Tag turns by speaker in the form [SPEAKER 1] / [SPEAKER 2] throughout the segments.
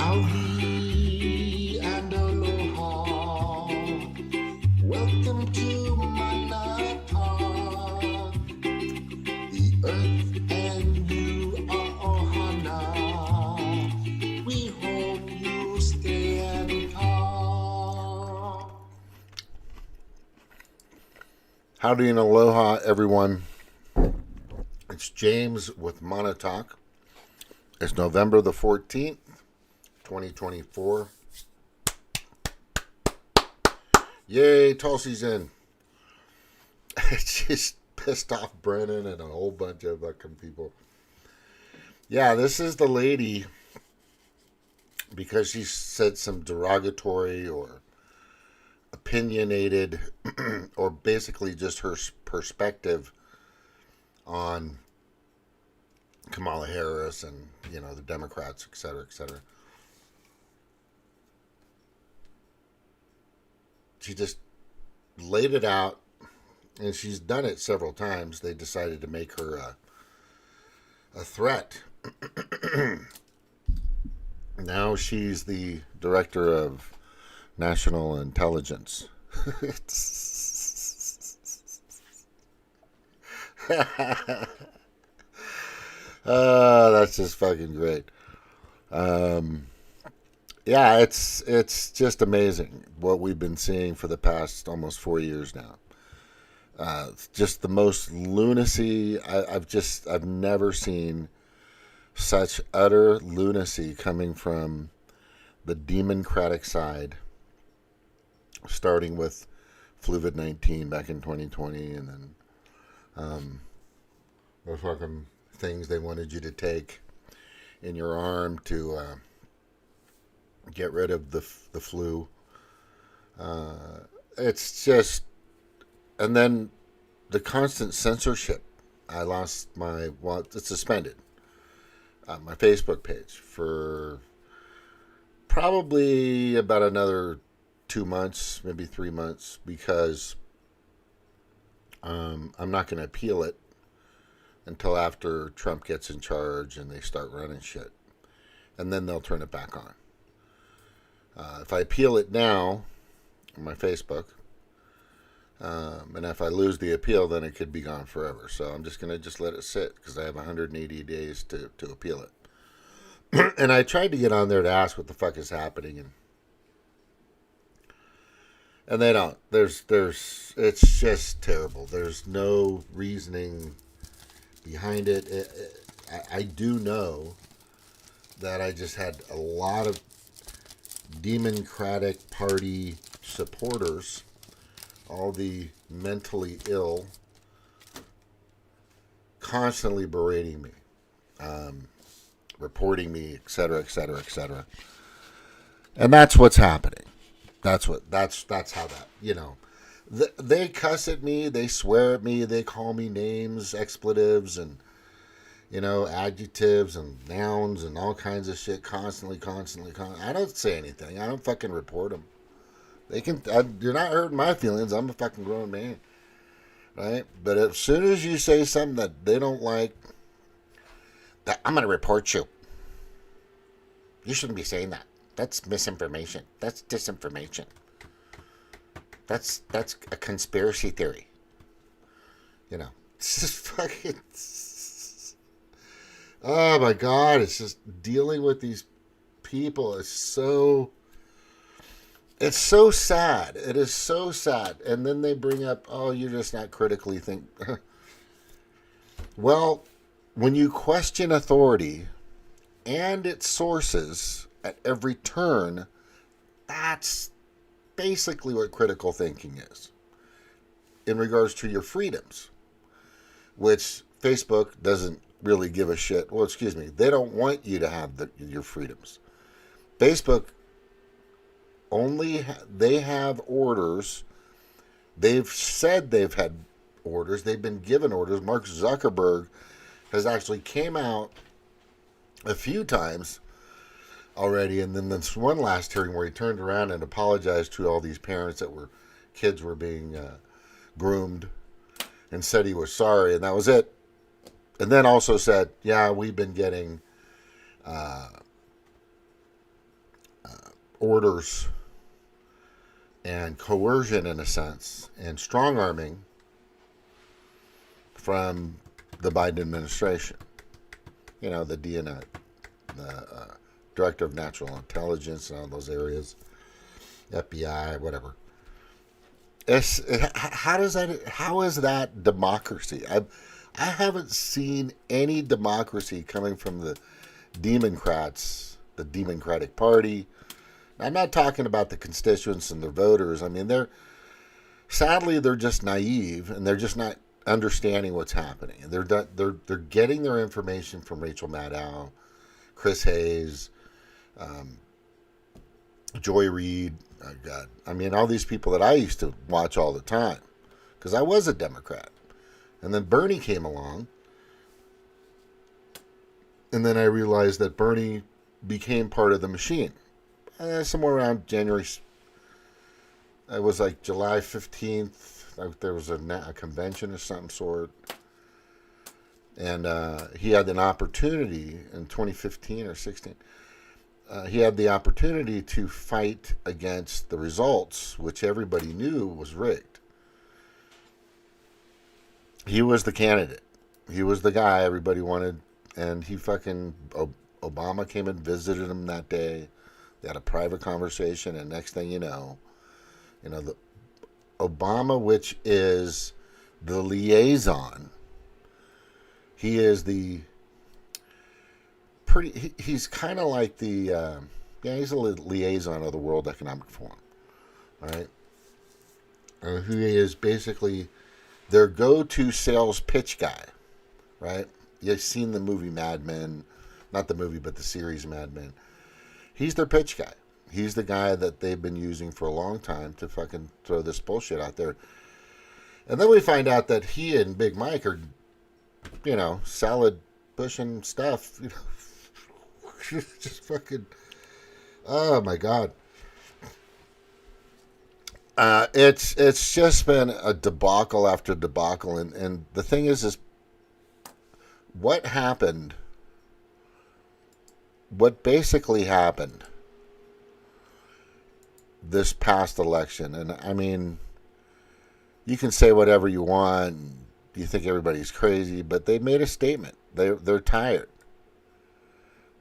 [SPEAKER 1] Howdy and aloha. Welcome to Manata. The earth and you are ohana. We hope you stay and talk. Howdy and aloha, everyone. It's James with Monotalk. It's November the 14th, 2024. Yay, Tulsi's in. It just pissed off Brennan and a whole bunch of fucking people. Yeah, this is the lady because she said some derogatory or opinionated or basically just her perspective on Kamala Harris and, you know, the Democrats, et cetera, et cetera. She just laid it out, and she's done it several times. They decided to make her a threat. Now she's the director of national intelligence. That's just fucking great. Yeah, it's just amazing what we've been seeing for the past almost 4 years now. Just the most lunacy. I've never seen such utter lunacy coming from the Demoncratic side, starting with COVID-19 back in 2020, and then the fucking things they wanted you to take in your arm to get rid of the flu. It's just, and then the constant censorship. I lost it's suspended. My Facebook page for probably about another 2 months, maybe 3 months, because I'm not going to appeal it until after Trump gets in charge and they start running shit. And then they'll turn it back on. If I appeal it now on my Facebook, and if I lose the appeal, then it could be gone forever. So I'm just going to let it sit because I have 180 days to appeal it. And I tried to get on there to ask what the fuck is happening, and they don't. It's just terrible. There's no reasoning behind it. I do know that I just had a lot of Democratic Party supporters, all the mentally ill, constantly berating me, reporting me, etc., etc., etc. And that's what's happening. That's how that, you know. They cuss at me, they swear at me, they call me names, expletives, and, you know, adjectives and nouns and all kinds of shit constantly. I don't say anything. I don't fucking report them. You're not hurting my feelings. I'm a fucking grown man, right? But as soon as you say something that they don't like, I'm going to report you. You shouldn't be saying that. That's misinformation. That's disinformation. That's a conspiracy theory. You know, it's just fucking. Oh my God! It's just dealing with these people is so. It's so sad. It is so sad. And then they bring up, oh, you're just not critically think. Well, when you question authority and its sources at every turn, that's basically what critical thinking is in regards to your freedoms, which Facebook doesn't really give a shit. Well, excuse me, they don't want you to have your freedoms. Facebook they have orders. They've said they've had orders. They've been given orders. Mark Zuckerberg has actually came out a few times already, and then this one last hearing where he turned around and apologized to all these parents that kids were being groomed, and said he was sorry, and that was it. And then also said, yeah, we've been getting orders and coercion, in a sense, and strong arming from the Biden administration. You know, the DNI, the Director of National Intelligence, and all those areas, FBI, whatever. How is that democracy? I haven't seen any democracy coming from the Demoncrats, the Democratic Party. I'm not talking about the constituents and their voters. I mean, sadly they're just naive and they're just not understanding what's happening. And they're getting their information from Rachel Maddow, Chris Hayes, Joy Reid. Oh God, I mean, all these people that I used to watch all the time because I was a Democrat. And then Bernie came along. And then I realized that Bernie became part of the machine. Somewhere around January, it was like July 15th. There was a convention of some sort. And he had an opportunity in 2015 or 16. He had the opportunity to fight against the results, which everybody knew was rigged. He was the candidate. He was the guy everybody wanted. And he Obama came and visited him that day. They had a private conversation. And next thing you know, the Obama, which is the liaison, he is he's kind of like he's a liaison of the World Economic Forum. All right. He is basically their go-to sales pitch guy, right? You've seen the movie Mad Men, not the movie, but the series Mad Men. He's their pitch guy. He's the guy that they've been using for a long time to fucking throw this bullshit out there. And then we find out that he and Big Mike are, salad pushing stuff. Just fucking, oh my God. It's just been a debacle after debacle. And the thing is what basically happened this past election, and I mean, you can say whatever you want, you think everybody's crazy, but they made a statement. They're tired.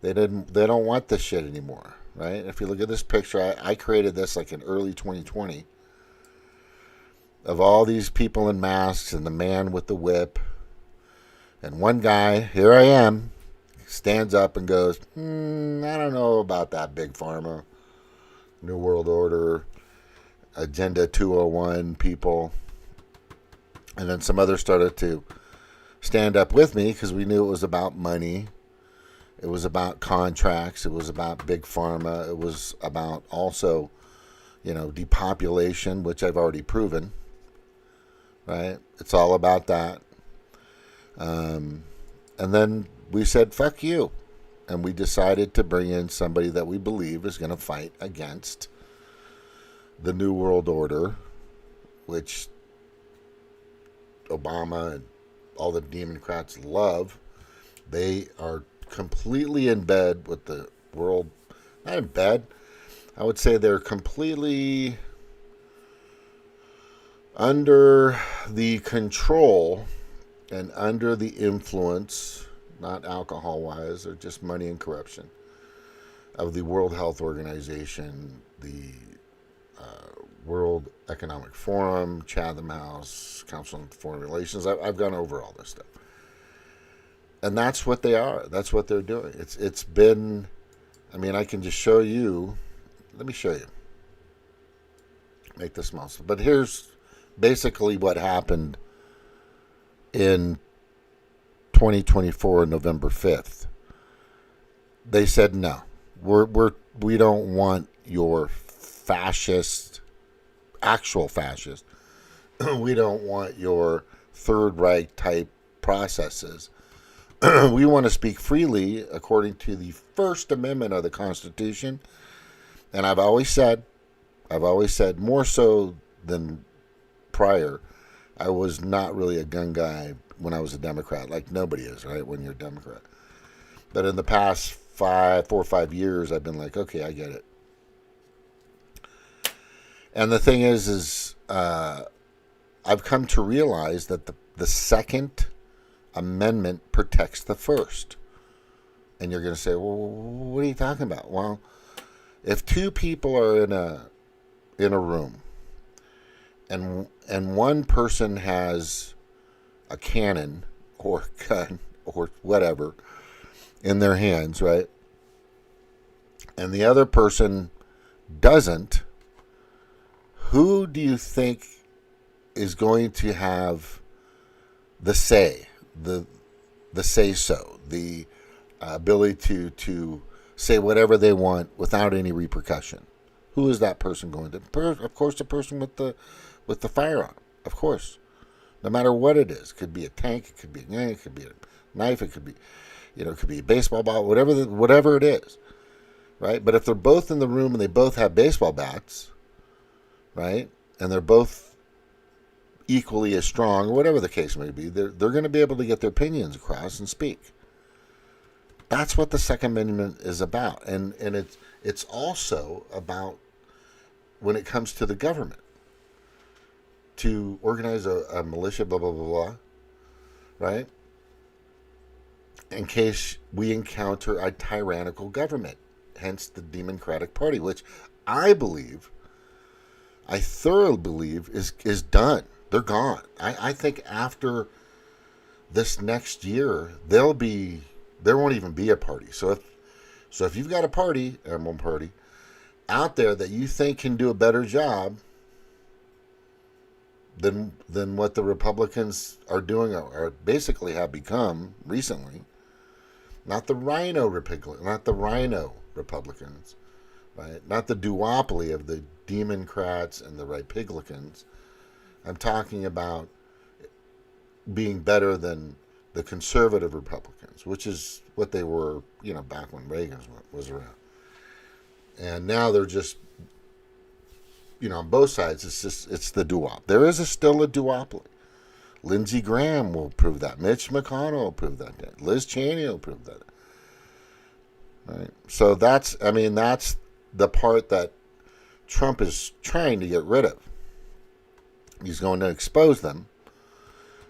[SPEAKER 1] They don't want this shit anymore, right? If you look at this picture, I created this like in early 2020 of all these people in masks and the man with the whip. And one guy, here I am, stands up and goes, I don't know about that big pharma, New World Order, Agenda 201 people. And then some others started to stand up with me because we knew it was about money. It was about contracts. It was about big pharma. It was about also, depopulation, which I've already proven. Right? It's all about that. And then we said, fuck you. And we decided to bring in somebody that we believe is going to fight against the New World Order, which Obama and all the Demoncrats love. They are completely in bed with the world. Not in bed. I would say they're completely under the control and under the influence, not alcohol-wise, or just money and corruption, of the World Health Organization, the World Economic Forum, Chatham House, Council on Foreign Relations. I've gone over all this stuff. And that's what they are. That's what they're doing. It's been, I can just show you. Let me show you. Make this small. But here's basically what happened in 2024, November 5th. They said no. We don't want your actual fascist. We don't want your Third Reich type processes. We want to speak freely according to the First Amendment of the Constitution. And I've always said more so than prior, I was not really a gun guy when I was a Democrat, like nobody is, right, when you're a Democrat. But in the past 4 or 5 years, I've been like, okay, I get it. And the thing is I've come to realize that the Second Amendment protects the First. And you're going to say, well, what are you talking about? Well, if two people are in a room, and one person has a cannon or gun or whatever in their hands, right? And the other person doesn't, who do you think is going to have the say, the say so, the ability to say whatever they want without any repercussion? Who is that person going to? Of course, the person with the firearm. Of course, no matter what it is, it could be a tank, it could be a gun, it could be a knife, it could be, it could be a baseball bat, whatever it is, right? But if they're both in the room and they both have baseball bats, right, and they're both equally as strong, or whatever the case may be, they're going to be able to get their opinions across and speak. That's what the Second Amendment is about, and it's also about when it comes to the government, to organize a militia, blah blah blah blah, right? In case we encounter a tyrannical government, hence the Democratic Party, which I thoroughly believe is done. They're gone. I think after this next year, there won't even be a party. So if you've got a party, one party, out there that you think can do a better job than what the Republicans are doing, or basically have become recently, not the Rhino Republicans, right? Not the duopoly of the Demoncrats and the Republicans. I'm talking about being better than the conservative Republicans, which is what they were, back when Reagan was around. And now they're just, on both sides, it's the duop. There is still a duopoly. Lindsey Graham will prove that. Mitch McConnell will prove that. Liz Cheney will prove that. Right? So that's the part that Trump is trying to get rid of. He's going to expose them,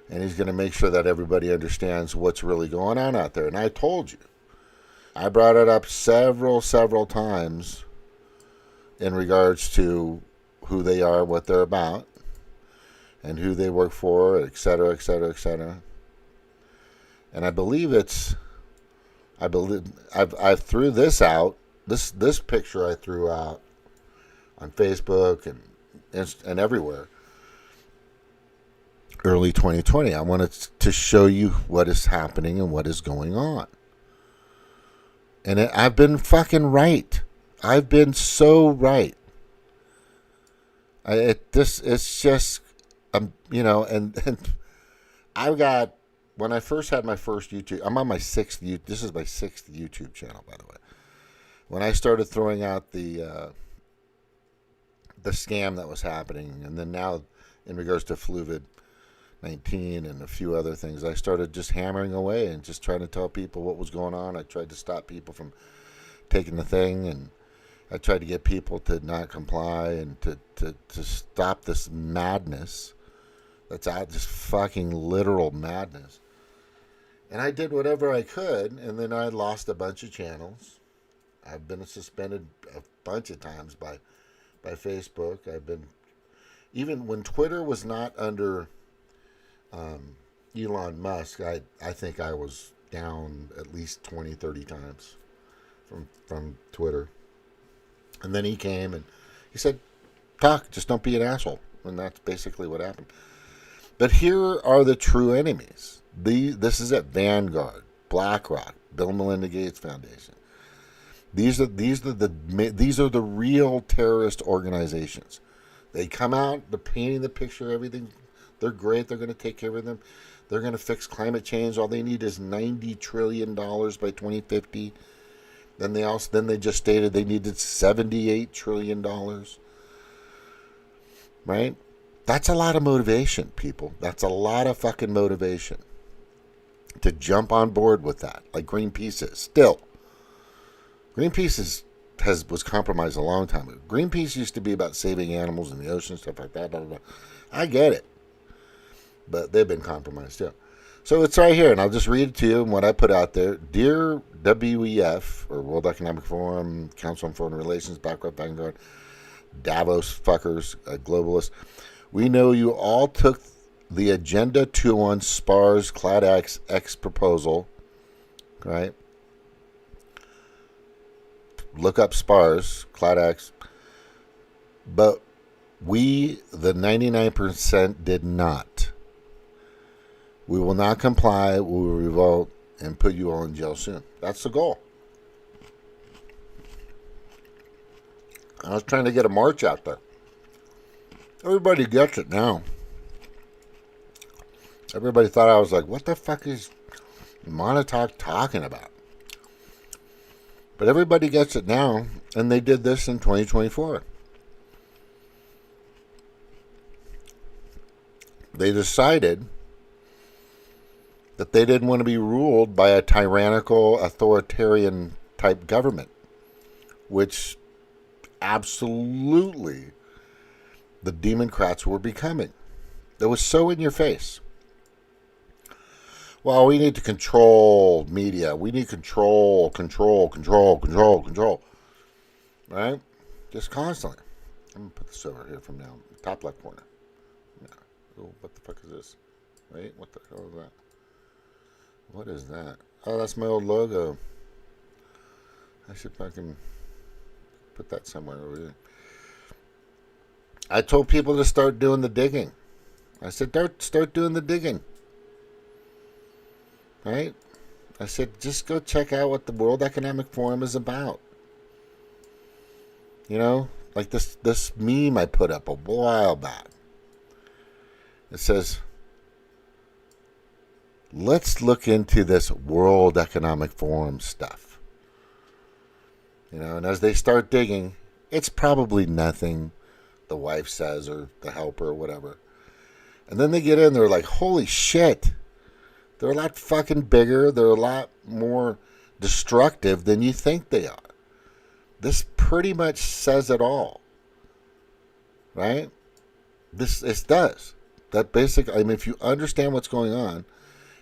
[SPEAKER 1] and he's going to make sure that everybody understands what's really going on out there. And I told you, I brought it up several times in regards to who they are, what they're about, and who they work for, et cetera, et cetera, et cetera. And I threw this out. This picture I threw out on Facebook and everywhere. Early 2020. I wanted to show you what is happening and what is going on. And I've been fucking right. I've been so right. It's just, and I've got, when I first had my first YouTube, I'm on my this is my 6th YouTube channel, by the way. When I started throwing out the scam that was happening, and then now in regards to Fluvid-19 and a few other things, I started just hammering away and just trying to tell people what was going on. I tried to stop people from taking the thing, and I tried to get people to not comply and to stop this madness that's out, this fucking literal madness. And I did whatever I could, and then I lost a bunch of channels. I've been suspended a bunch of times by Facebook. I've been, even when Twitter was not under Elon Musk, I think I was down at least 20, 30 times from Twitter. And then he came and he said, talk, just don't be an asshole. And that's basically what happened. But here are the true enemies. This is at Vanguard, BlackRock, Bill and Melinda Gates Foundation. These are the real terrorist organizations. They come out, they're painting the picture, everything. They're great. They're going to take care of them. They're going to fix climate change. All they need is $90 trillion by 2050. Then they just stated they needed $78 trillion. Right? That's a lot of motivation, people. That's a lot of fucking motivation to jump on board with that, like Greenpeace is. Still, Greenpeace is was compromised a long time ago. Greenpeace used to be about saving animals in the ocean, stuff like that. Blah, blah, blah. I get it, but they've been compromised too. So it's right here, and I'll just read it to you and what I put out there. Dear WEF, or World Economic Forum, Council on Foreign Relations, Backward Vanguard, Davos fuckers, globalists, we know you all took the Agenda 2 SPARS Clad X proposal, right? Look up SPARS, Clad X. But we, the 99%, did not. We will not comply. We will revolt and put you all in jail soon. That's the goal. I was trying to get a march out there. Everybody gets it now. Everybody thought I was like, what the fuck is Montauk talking about? But everybody gets it now, and they did this in 2024. They decided that they didn't want to be ruled by a tyrannical, authoritarian type government, which absolutely the Demoncrats were becoming. That was so in your face. Well, we need to control media. We need control. Right? Just constantly. I'm going to put this over here from now. Top left corner. Yeah. Oh, what the fuck is this? Wait, what the hell is that? What is that? Oh, that's my old logo. I should fucking put that somewhere over here. I told people to start doing the digging. I said, start doing the digging. Right? I said, just go check out what the World Economic Forum is about. You know, like this meme I put up a while back. It says, let's look into this World Economic Forum stuff. You know, and as they start digging, it's probably nothing, the wife says, or the helper, or whatever. And then they get in, they're like, holy shit. They're a lot fucking bigger. They're a lot more destructive than you think they are. This pretty much says it all. Right? It does. That basically, I mean, if you understand what's going on,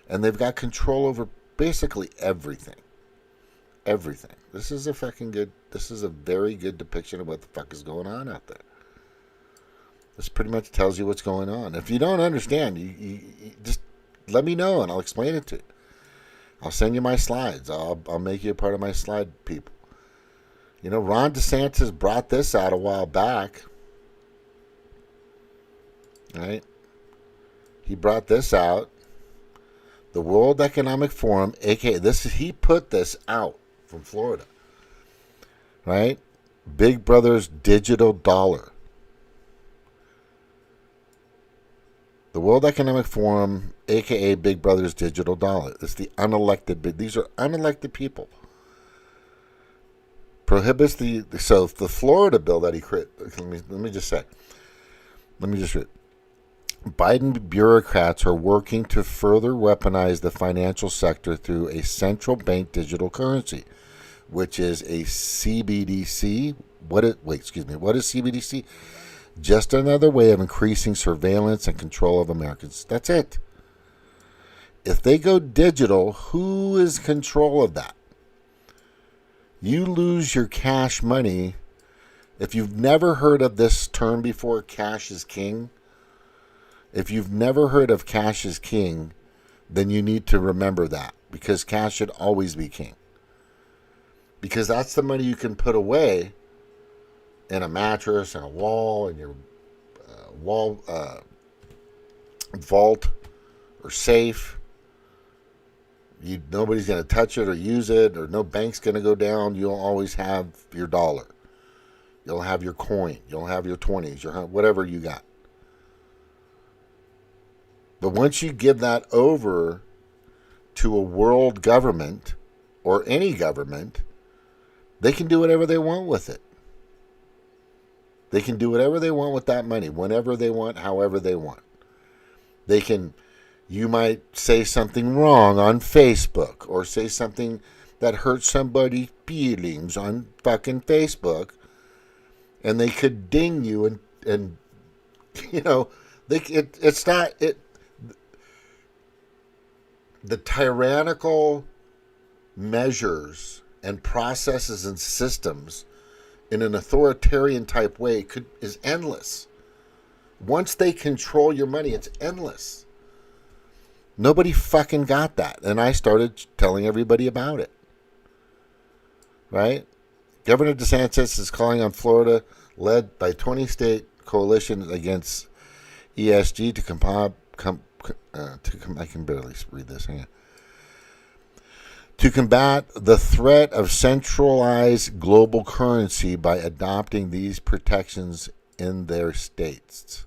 [SPEAKER 1] and they've got control over basically everything. Everything. This is a very good depiction of what the fuck is going on out there. This pretty much tells you what's going on. If you don't understand, you just let me know and I'll explain it to you. I'll send you my slides. I'll make you a part of my slide people. You know, Ron DeSantis brought this out a while back. Right? He brought this out. The World Economic Forum, aka he put this out from Florida. Right? Big Brother's digital dollar. The World Economic Forum, a.k.a. Big Brother's digital dollar. It's the unelected. These are unelected people. Prohibits the Florida bill that he created. Let me just read. Biden bureaucrats are working to further weaponize the financial sector through a central bank digital currency, which is a CBDC. What is CBDC? Just another way of increasing surveillance and control of Americans. That's it. If they go digital, who is in control of that? You lose your cash money. If you've never heard of this term before, cash is king. If you've never heard of cash is king, then you need to remember that, because cash should always be king. Because that's the money you can put away in a mattress, in a wall, in your vault or safe. Nobody's going to touch it or use it, or no bank's going to go down. You'll always have your dollar. You'll have your coin. You'll have your 20s, your whatever you got. But once you give that over to a world government or any government, they can do whatever they want with it. They can do whatever they want with that money, whenever they want, however they want. You might say something wrong on Facebook, or say something that hurt somebody's feelings on fucking Facebook, and they could ding you and it's not it. The tyrannical measures and processes and systems in an authoritarian type way is endless. Once they control your money, it's endless. Nobody fucking got that. And I started telling everybody about it. Right? Governor DeSantis is calling on Florida, led by 20 state coalition against ESG I can barely read this. Hang on. To combat the threat of centralized global currency by adopting these protections in their states.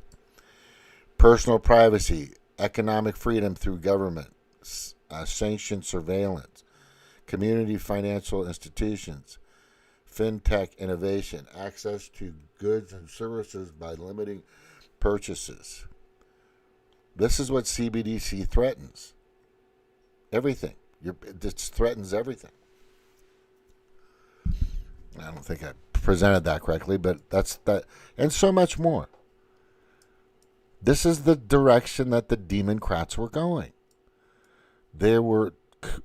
[SPEAKER 1] Personal privacy, economic freedom through government, sanctioned surveillance, community financial institutions, fintech innovation, access to goods and services by limiting purchases. This is what CBDC threatens. Everything. It just threatens everything. I don't think I presented that correctly, but that's that, and so much more. This is the direction that the Demoncrats were going. They were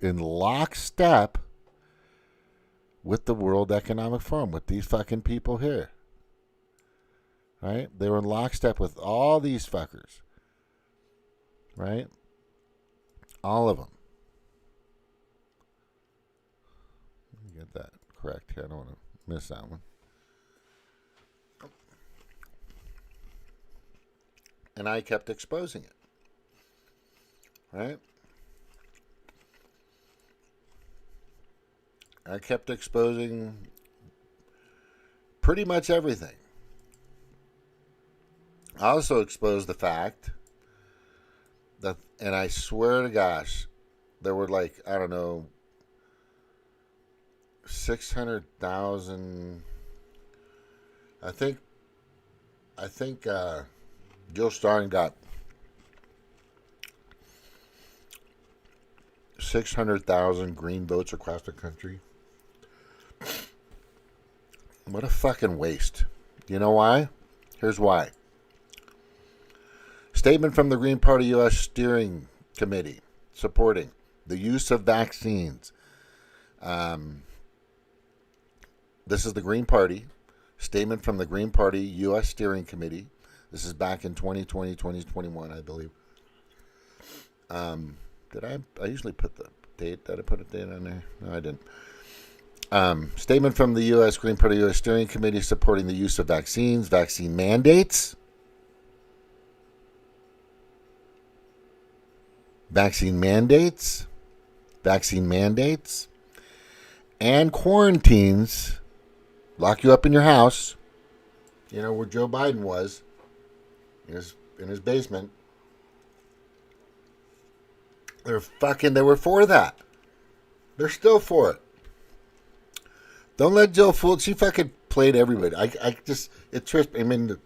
[SPEAKER 1] in lockstep with the World Economic Forum, with these fucking people here. Right? They were in lockstep with all these fuckers. Right? All of them. Let me get that correct here. I don't want to miss that one. And I kept exposing it. Right? I kept exposing pretty much everything. I also exposed the fact that, and I swear to gosh, there were like, I don't know, 600,000. I think Jill Stein got 600,000 green votes across the country. What a fucking waste. You know why? Here's why. Statement from the Green Party U.S. Steering Committee supporting the use of vaccines. This is the Green Party. Statement from the Green Party U.S. Steering Committee. This is back in 2020, 2021, I believe. Did I usually put the date? Did I put a date on there? No, I didn't. Statement from the U.S. Green Party U.S. Steering Committee supporting the use of vaccines, vaccine mandates. Vaccine mandates, and quarantines, lock you up in your house, you know, where Joe Biden was, in his basement. They were for that. They're still for it. Don't let Jill fool. She fucking played everybody. It tripped. I mean,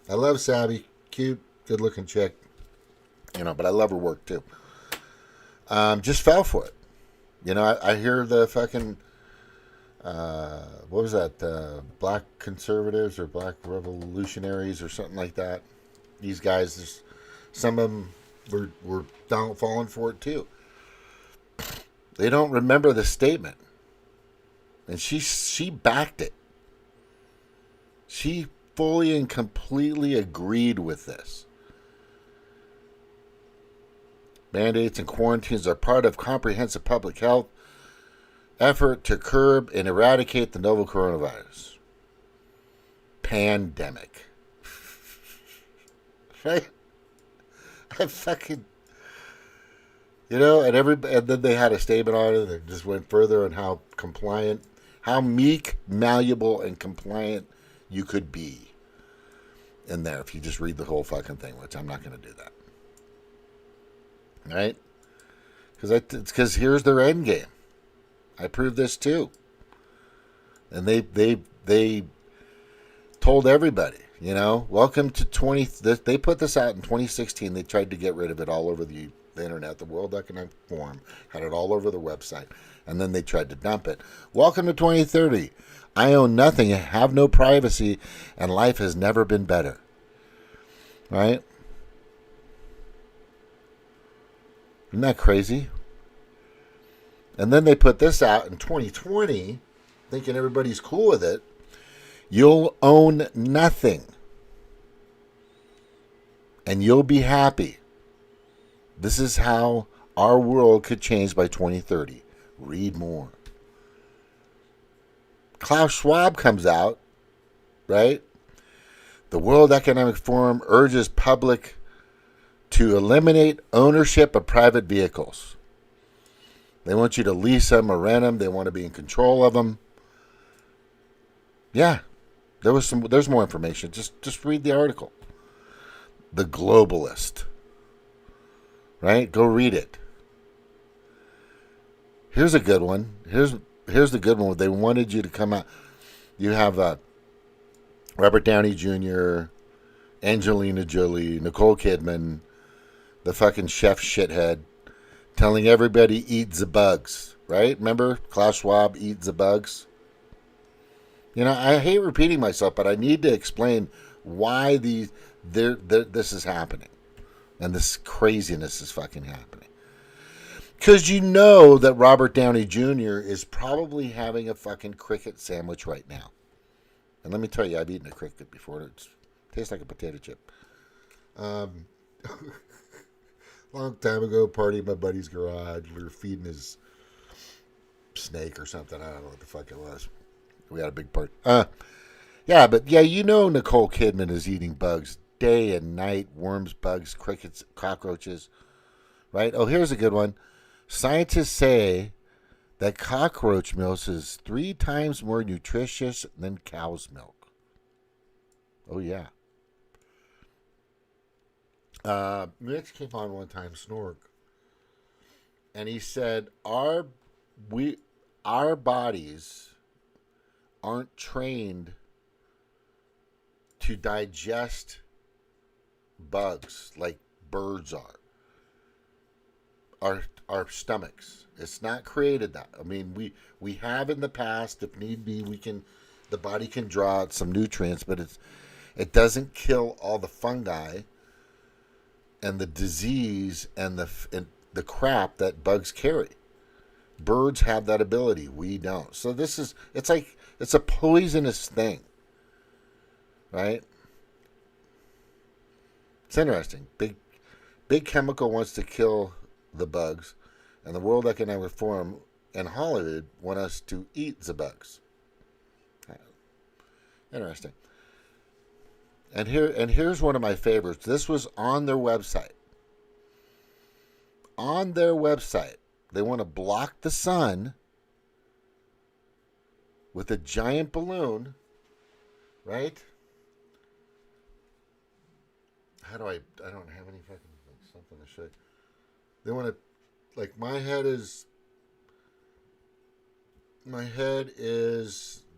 [SPEAKER 1] I love Savvy, cute, good looking chick, you know, but I love her work too. Just fell for it. You know, I hear the fucking, what was that, black conservatives or black revolutionaries or something like that. These guys, some of them were down falling for it too. They don't remember the statement. And she backed it. She fully and completely agreed with this. Mandates and quarantines are part of comprehensive public health effort to curb and eradicate the novel coronavirus pandemic. Right? I fucking, you know, and then they had a statement on it that just went further on how compliant, how meek, malleable, and compliant you could be in there if you just read the whole fucking thing, which I'm not going to do that. Right? Because here's their end game. I proved this too. And they told everybody, you know, welcome to they put this out in 2016. They tried to get rid of it all over the the internet, the World Economic Forum, had it all over their website, and then they tried to dump it. Welcome to 2030. I own nothing, have no privacy, and life has never been better. Right? Isn't that crazy? And then they put this out in 2020, thinking everybody's cool with it. You'll own nothing. And you'll be happy. This is how our world could change by 2030. Read more. Klaus Schwab comes out, right? The World Economic Forum urges public to eliminate ownership of private vehicles. They want you to lease them or rent them. They want to be in control of them. Yeah, there's more information. Just read the article. The Globalist. Right? Go read it. Here's a good one. Here's the good one. They wanted you to come out. You have Robert Downey Jr., Angelina Jolie, Nicole Kidman, the fucking chef shithead, telling everybody eat the bugs. Right? Remember? Klaus Schwab, eat the bugs. You know, I hate repeating myself, but I need to explain why this is happening. And this craziness is fucking happening. Because you know that Robert Downey Jr. is probably having a fucking cricket sandwich right now. And let me tell you, I've eaten a cricket before. It tastes like a potato chip. Long time ago, party in my buddy's garage. We were feeding his snake or something. I don't know what the fuck it was. We had a big party. You know Nicole Kidman is eating bugs day and night. Worms, bugs, crickets, cockroaches. Right? Oh, here's a good one. Scientists say that cockroach milk is 3 times more nutritious than cow's milk. Oh, yeah. Mitch came on one time, Snork, and he said, our bodies aren't trained to digest bugs like birds are. Our stomachs. It's not created that. I mean, we have in the past, if need be, the body can draw out some nutrients, but it doesn't kill all the fungi and the disease and the crap that bugs carry. Birds have that ability. We don't. So it's a poisonous thing. Right? It's interesting. Big chemical wants to kill the bugs, and the World Economic Forum and Hollywood want us to eat the bugs. Interesting. And here's one of my favorites. This was on their website. On their website, they want to block the sun with a giant balloon, right? How do I don't have any fucking something to show you. They want to, like, my head is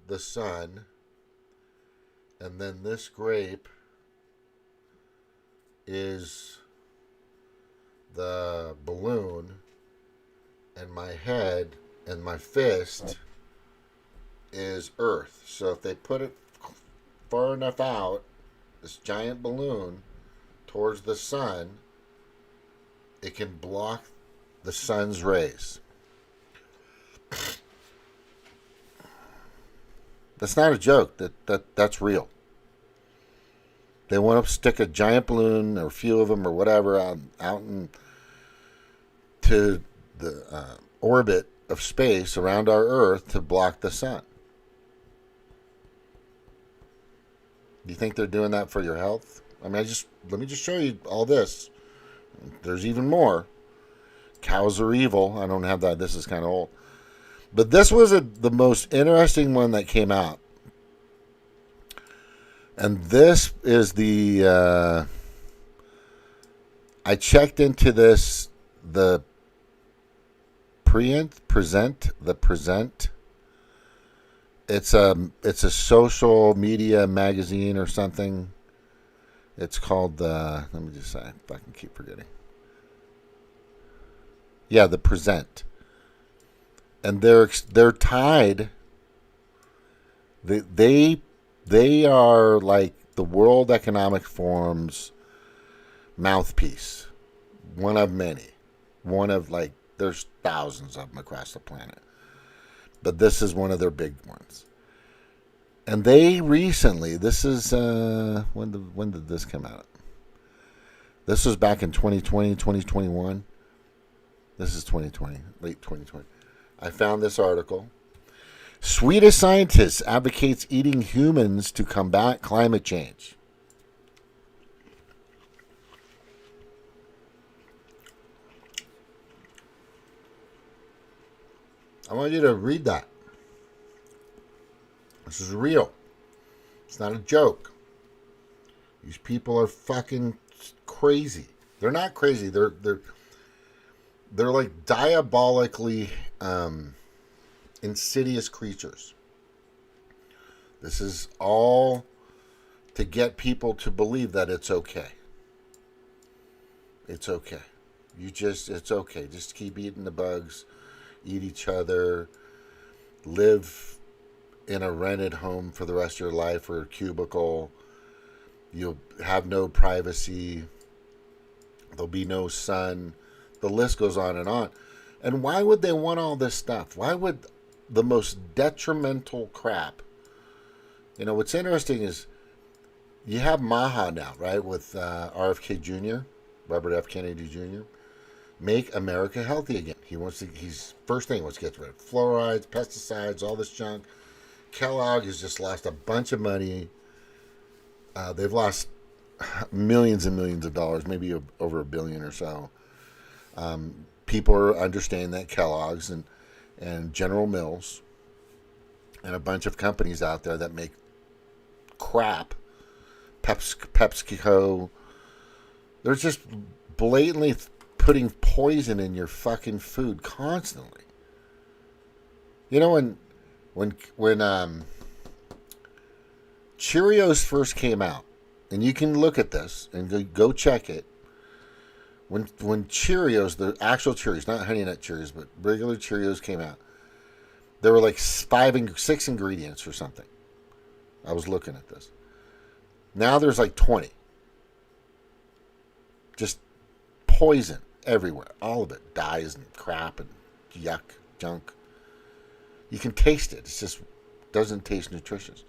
[SPEAKER 1] the sun, and then this grape is the balloon, and my head and my fist is Earth. So if they put it far enough out, this giant balloon, towards the sun, it can block the sun's rays. That's not a joke. That's real. They want to stick a giant balloon or a few of them or whatever out to the orbit of space around our Earth to block the sun. Do you think they're doing that for your health? I mean, let me just show you all this. There's even more. Cows are evil. I don't have that. This is kind of old. But this was the most interesting one that came out. And this is I checked into this, the present. It's a social media magazine or something. It's called, let me just say, if I can keep forgetting. Yeah, the present. And they're tied. They are like the World Economic Forum's mouthpiece. One of many. One of, like, there's thousands of them across the planet. But this is one of their big ones. And they recently, this is, when did this come out? This was back in 2020, 2021. This is 2020, late 2020. I found this article. Swedish scientist advocates eating humans to combat climate change. I want you to read that. This is real. It's not a joke. These people are fucking crazy. They're not crazy. They're like diabolically insidious creatures. This is all to get people to believe that it's okay. It's okay. It's okay. Just keep eating the bugs, eat each other, live in a rented home for the rest of your life or a cubicle. You'll have no privacy. There'll be no sun. The list goes on and on. And why would they want all this stuff? Why would the most detrimental crap? You know, what's interesting is you have Maha now, right, with RFK Jr., Robert F. Kennedy Jr., make America healthy again. He's first thing he wants to get rid of fluorides, pesticides, all this junk. Kellogg has just lost a bunch of money. They've lost millions and millions of dollars, maybe over $1 billion or so. People are understanding that Kellogg's and General Mills and a bunch of companies out there that make crap, PepsiCo, they're just blatantly putting poison in your fucking food constantly. You know, when Cheerios first came out, and you can look at this and go check it. When Cheerios, the actual Cheerios, not Honey Nut Cheerios, but regular Cheerios came out, there were like 6 ingredients or something. I was looking at this. Now there's like 20. Just poison everywhere. All of it. Dyes and crap and yuck, junk. You can taste it. It just doesn't taste nutritious.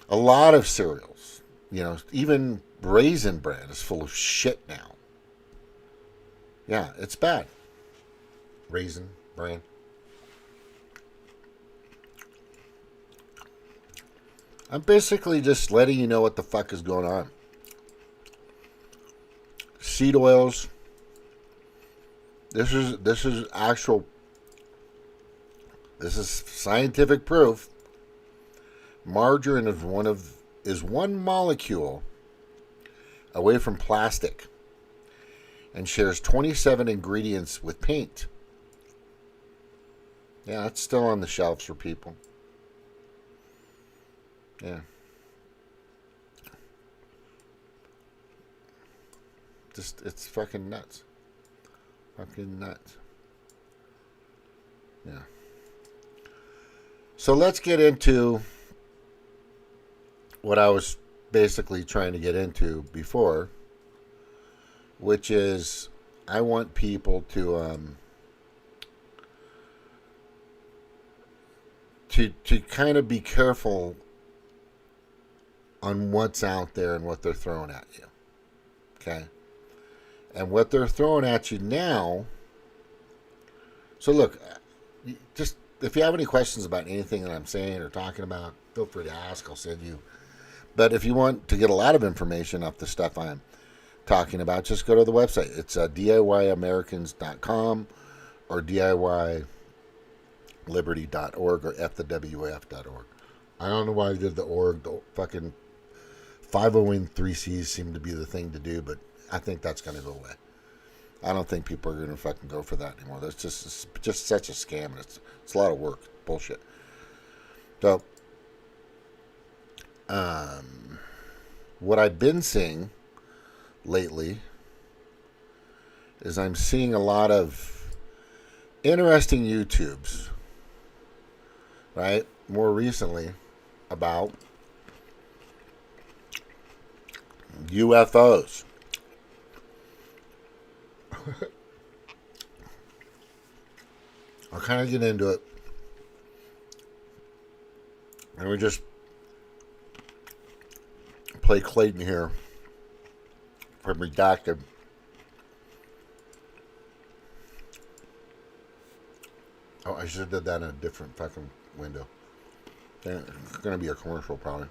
[SPEAKER 1] A lot of cereals, you know, even Raisin Bran is full of shit now. Yeah, it's bad. Raisin Bran. I'm basically just letting you know what the fuck is going on. Seed oils. This is actual. This is scientific proof. Margarine is one molecule away from plastic and shares 27 ingredients with paint. Yeah, it's still on the shelves for people. Yeah. It's fucking nuts. Fucking nuts. Yeah. So let's get into what I was basically trying to get into before, which is I want people to kind of be careful on what's out there and what they're throwing at you. Okay? And what they're throwing at you now. So look, just if you have any questions about anything that I'm saying or talking about, feel free to ask. I'll send you. But if you want to get a lot of information off the stuff I'm talking about, just go to the website. It's DIYamericans.com or DIYliberty.org or FTheWAF.org. I don't know why I did the org. The fucking 501(c)(3)s seem to be the thing to do, but I think that's going to go away. I don't think people are going to fucking go for that anymore. That's just such a scam. And it's a lot of work. Bullshit. So, what I've been seeing lately is I'm seeing a lot of interesting YouTubes, right? More recently about UFOs. I'll kind of get into it. And we just play Clayton here from Redacted. Oh, I should have did that in a different fucking window. It's going to be a commercial probably.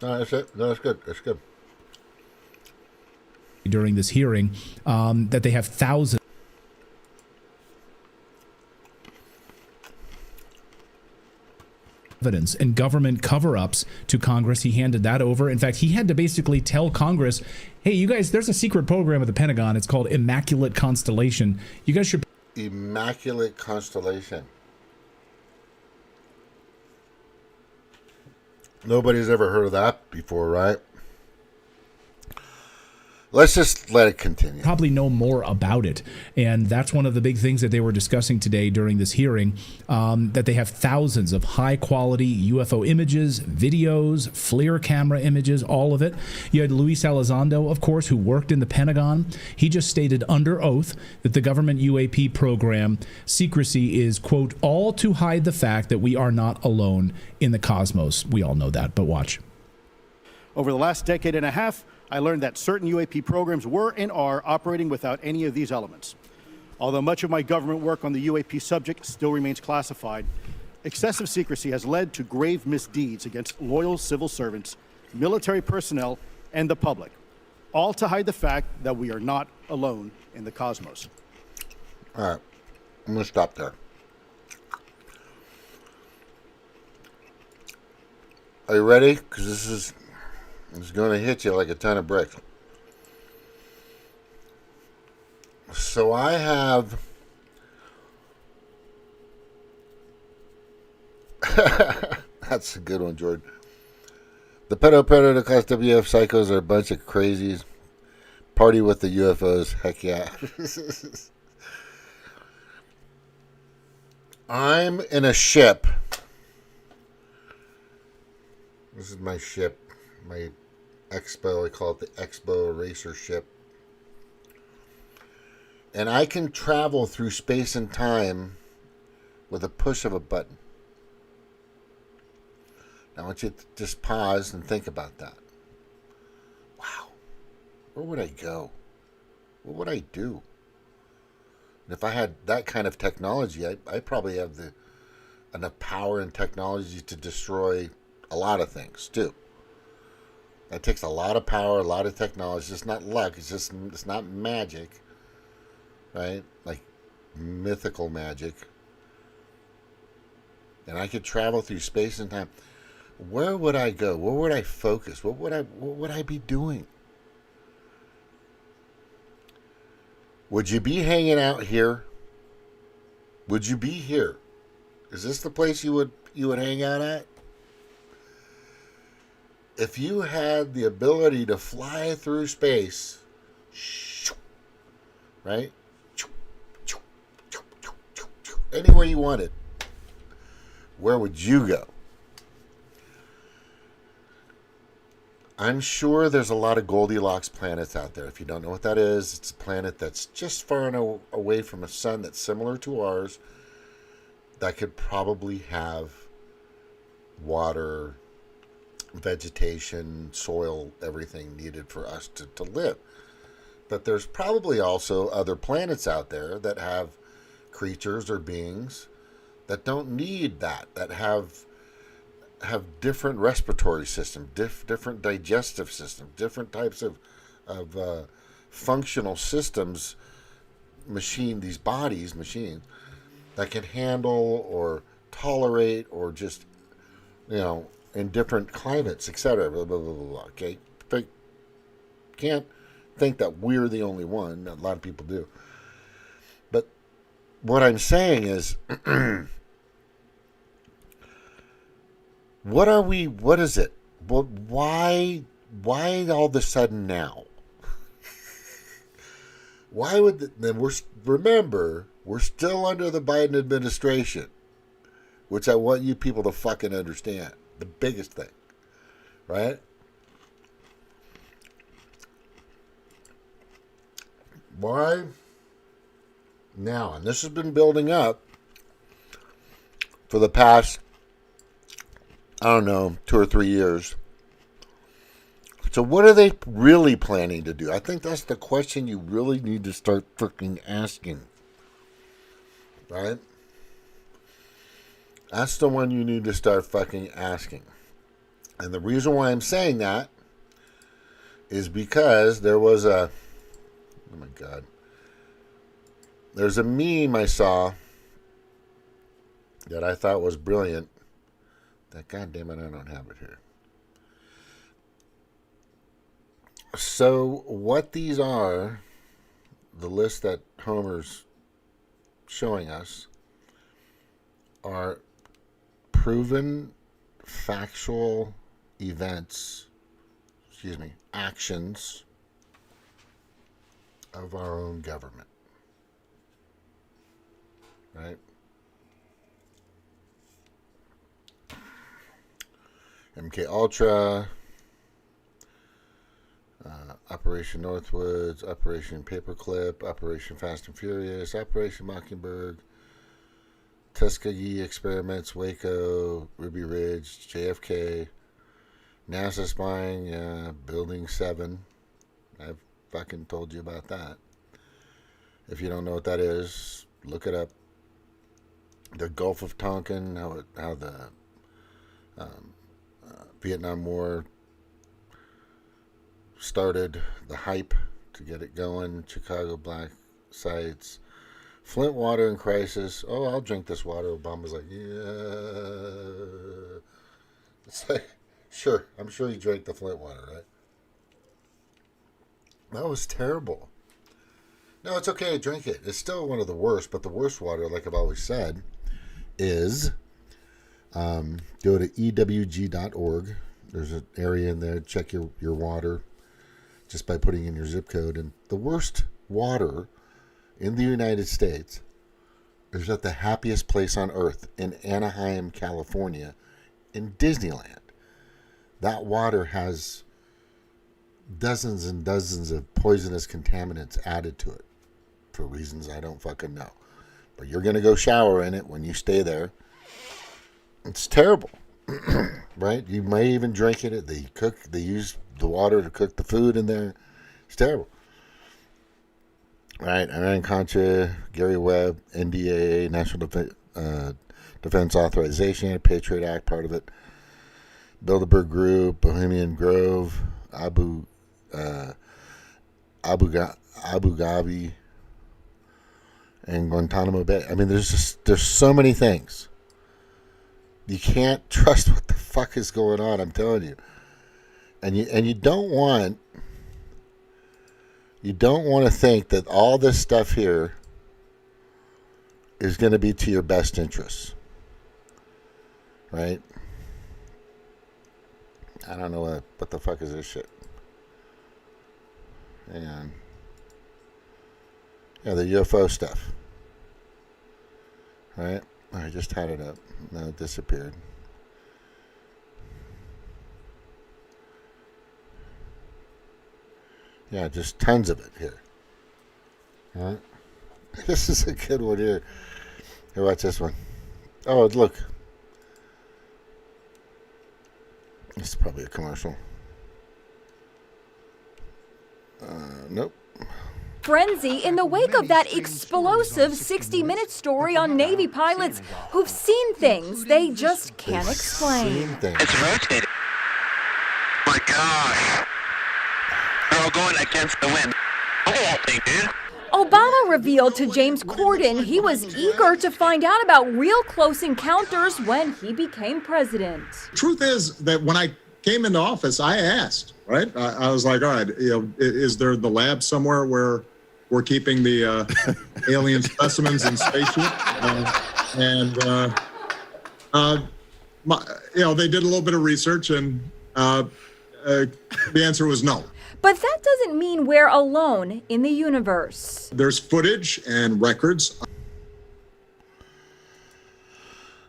[SPEAKER 1] No, that's it. No, that's good. That's good.
[SPEAKER 2] During this hearing, that they have thousands evidence and government cover-ups to Congress. He handed that over. In fact, he had to basically tell Congress, hey, you guys, there's a secret program at the Pentagon. It's called Immaculate Constellation. You guys should...
[SPEAKER 1] Immaculate Constellation. Nobody's ever heard of that before, right? Let's just let it continue.
[SPEAKER 2] Probably know more about it. And that's one of the big things that they were discussing today during this hearing, that they have thousands of high-quality UFO images, videos, FLIR camera images, all of it. You had Luis Elizondo, of course, who worked in the Pentagon. He just stated under oath that the government UAP program secrecy is, quote, all to hide the fact that we are not alone in the cosmos. We all know that, but watch.
[SPEAKER 3] Over the last decade and a half, I learned that certain UAP programs were and are operating without any of these elements. Although much of my government work on the UAP subject still remains classified, excessive secrecy has led to grave misdeeds against loyal civil servants, military personnel, and the public, all to hide the fact that we are not alone in the cosmos.
[SPEAKER 1] All right, I'm going to stop there. Are you ready? Because this is... It's going to hit you like a ton of bricks. So I have... That's a good one, Jordan. The pedo predator class WF psychos are a bunch of crazies. Party with the UFOs. Heck yeah. I'm in a ship. This is my ship. My Expo, I call it the Expo Racer ship. And I can travel through space and time with a push of a button. Now I want you to just pause and think about that. Wow. Where would I go? What would I do? And if I had that kind of technology, I probably have enough power and technology to destroy a lot of things too. That takes a lot of power, a lot of technology. It's just not luck. It's not magic, right? Like mythical magic. And I could travel through space and time. Where would I go? Where would I focus? What would I be doing? Would you be hanging out here? Would you be here? Is this the place you would hang out at? If you had the ability to fly through space, right? Anywhere you wanted, where would you go? I'm sure there's a lot of Goldilocks planets out there. If you don't know what that is, it's a planet that's just far enough away from a sun that's similar to ours that could probably have water, vegetation, soil, everything needed for us to live. But there's probably also other planets out there that have creatures or beings that don't need that have different respiratory systems, different digestive systems, different types of functional systems, machines that can handle or tolerate or just, in different climates, etc. Blah, blah, blah, blah, blah. Okay, can't think that we're the only one. A lot of people do. But what I'm saying is, what is it? Why why all of a sudden now? Why would remember, we're still under the Biden administration, which I want you people to fucking understand. The biggest thing, right? Why now? And this has been building up for the past, I don't know, 2 or 3 years. So what are they really planning to do? I think that's the question you really need to start freaking asking. Right? That's the one you need to start fucking asking. And the reason why I'm saying that is because there was oh my God. There's a meme I saw that I thought was brilliant. That goddamn it, I don't have it here. So what these are, the list that Homer's showing us, are proven factual events, actions of our own government. Right? MK Ultra, Operation Northwoods, Operation Paperclip, Operation Fast and Furious, Operation Mockingbird, Tuskegee experiments, Waco, Ruby Ridge, JFK, NASA spying, Building 7. I've fucking told you about that. If you don't know what that is, look it up. The Gulf of Tonkin, how the Vietnam War started, the hype to get it going, Chicago black sites, Flint water in crisis. Oh, I'll drink this water. Obama's like, yeah. It's like, sure, I'm sure he drank the Flint water, right? That was terrible. No, it's okay to drink it. It's still one of the worst, but the worst water, like I've always said, is go to ewg.org. There's an area in there. Check your water just by putting in your zip code. And the worst water in the United States is at the happiest place on earth, in Anaheim, California, in Disneyland. That water has dozens and dozens of poisonous contaminants added to it for reasons I don't fucking know. But you're going to go shower in it when you stay there. It's terrible, right? You may even drink it. They use the water to cook the food in there. It's terrible. Right? Iran-Contra, Gary Webb, NDAA, National Defense Authorization, Patriot Act, part of it. Bilderberg Group, Bohemian Grove, Abu Dhabi, and Guantanamo Bay. I mean, there's so many things. You can't trust what the fuck is going on, I'm telling you. And you don't want to think that all this stuff here is going to be to your best interests. Right? I don't know what the fuck is this shit. Hang on. Yeah, the UFO stuff. Right? I just had it up. No, it disappeared. Yeah, just tons of it here. All right? This is a good one here. Here, watch this one. Oh, look. This is probably a commercial. Nope.
[SPEAKER 4] Frenzy in the wake of that explosive 60-minute story on Navy pilots who've seen things they just can't explain.
[SPEAKER 5] It's rotating. My gosh. They're all going against the wind. Look at that thing, dude.
[SPEAKER 4] Obama revealed to James Corden he was eager to find out about real close encounters when he became president.
[SPEAKER 6] Truth is that when I came into office, I asked, right? I was like, all right, is there the lab somewhere where we're keeping the alien specimens in spaceship? They did a little bit of research, and the answer was no.
[SPEAKER 4] But that doesn't mean we're alone in the universe.
[SPEAKER 6] There's footage and records.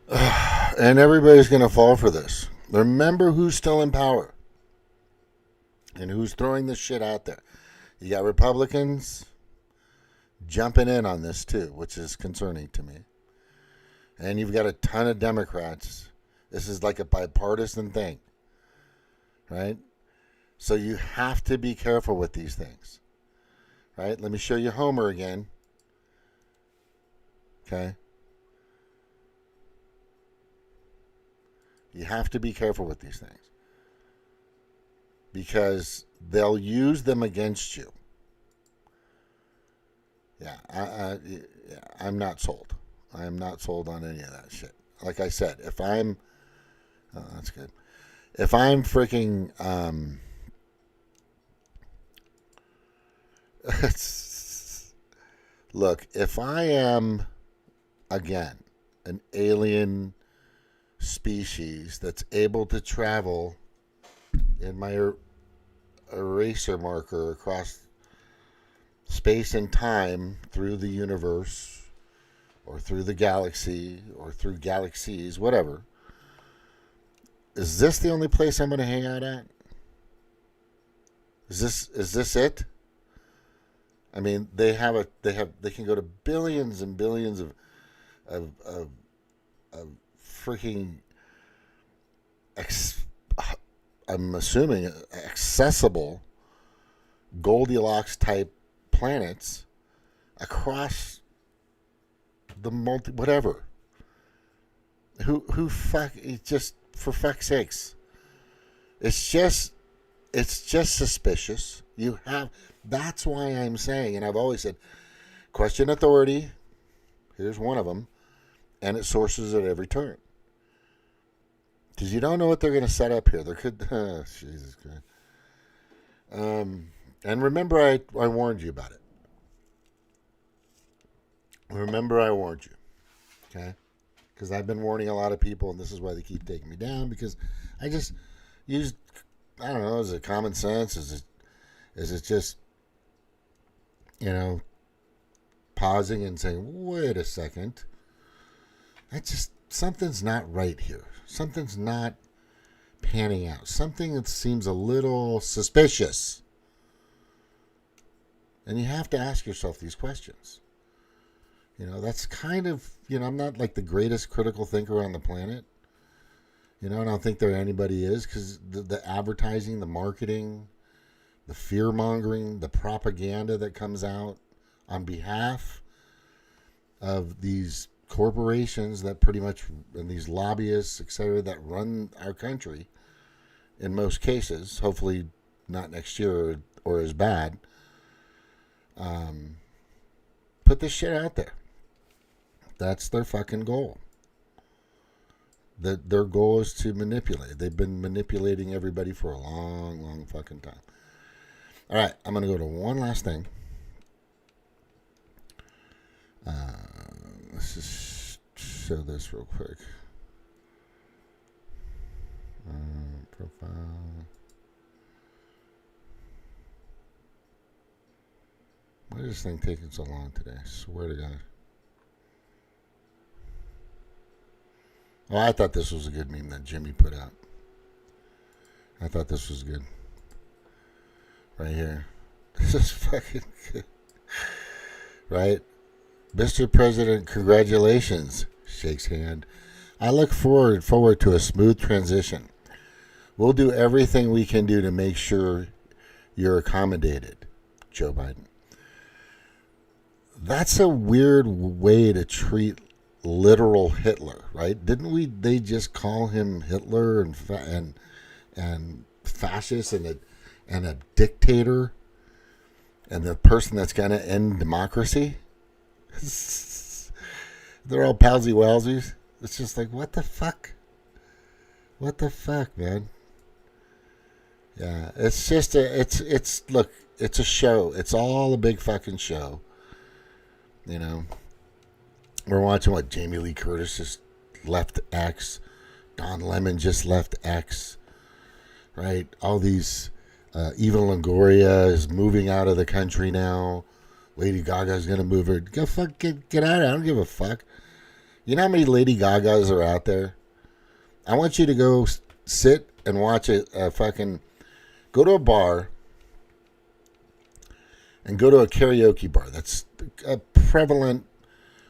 [SPEAKER 1] And everybody's going to fall for this. Remember who's still in power and who's throwing this shit out there. You got Republicans jumping in on this too, which is concerning to me. And you've got a ton of Democrats. This is like a bipartisan thing, right? So you have to be careful with these things, right? Let me show you Homer again. Okay. You have to be careful with these things because they'll use them against you. Yeah, I'm not sold. I am not sold on any of that shit. Like I said, if I'm, oh, that's good. If I'm freaking, look, if I am, again, an alien species that's able to travel in my eraser marker across space and time through the universe or through the galaxy or through galaxies, whatever, is this the only place I'm going to hang out at? Is this it? I mean, they can go to billions and billions of freaking, I'm assuming, accessible Goldilocks type planets across the whatever. Who fuck? It's just, for fuck's sakes, it's just suspicious. That's why I'm saying, and I've always said, question authority. Here's one of them, and it sources at every turn. Because you don't know what they're going to set up here. There could, Jesus Christ. And remember, I warned you about it. Remember, I warned you. Okay? Because I've been warning a lot of people, and this is why they keep taking me down. Because I just used, I don't know, is it common sense? Is it just, pausing and saying, wait a second. Something's not right here. Something's not panning out. Something that seems a little suspicious. And you have to ask yourself these questions. That's kind of, I'm not like the greatest critical thinker on the planet. I don't think there anybody is, because the advertising, the marketing, the fear-mongering, the propaganda that comes out on behalf of these corporations that pretty much, and these lobbyists, etc., that run our country in most cases, hopefully not next year or as bad, put this shit out there. That's their fucking goal. Their goal is to manipulate. They've been manipulating everybody for a long, long fucking time. All right, I'm going to go to one last thing. Let's just show this real quick. Profile. Why is this thing taking so long today? I swear to God. Oh, I thought this was a good meme that Jimmy put out. I thought this was good. Right here. This is fucking good. Right? Mr. President, congratulations. Shakes hand. I look forward to a smooth transition. We'll do everything we can do to make sure you're accommodated. Joe Biden. That's a weird way to treat literal Hitler, right? Didn't they just call him Hitler and fascist and a dictator and the person that's going to end democracy? They're all palsy-walsies. It's just like, what the fuck? What the fuck, man? Yeah, it's just look, it's a show. It's all a big fucking show. We're watching what Jamie Lee Curtis just left X. Don Lemon just left X. right? All these, Eva Longoria is moving out of the country now. Lady Gaga's going to move her. Go fuck, get out of it. I don't give a fuck. You know how many Lady Gagas are out there? I want you to go sit and watch a fucking, go to a bar and go to a karaoke bar. That's a prevalent,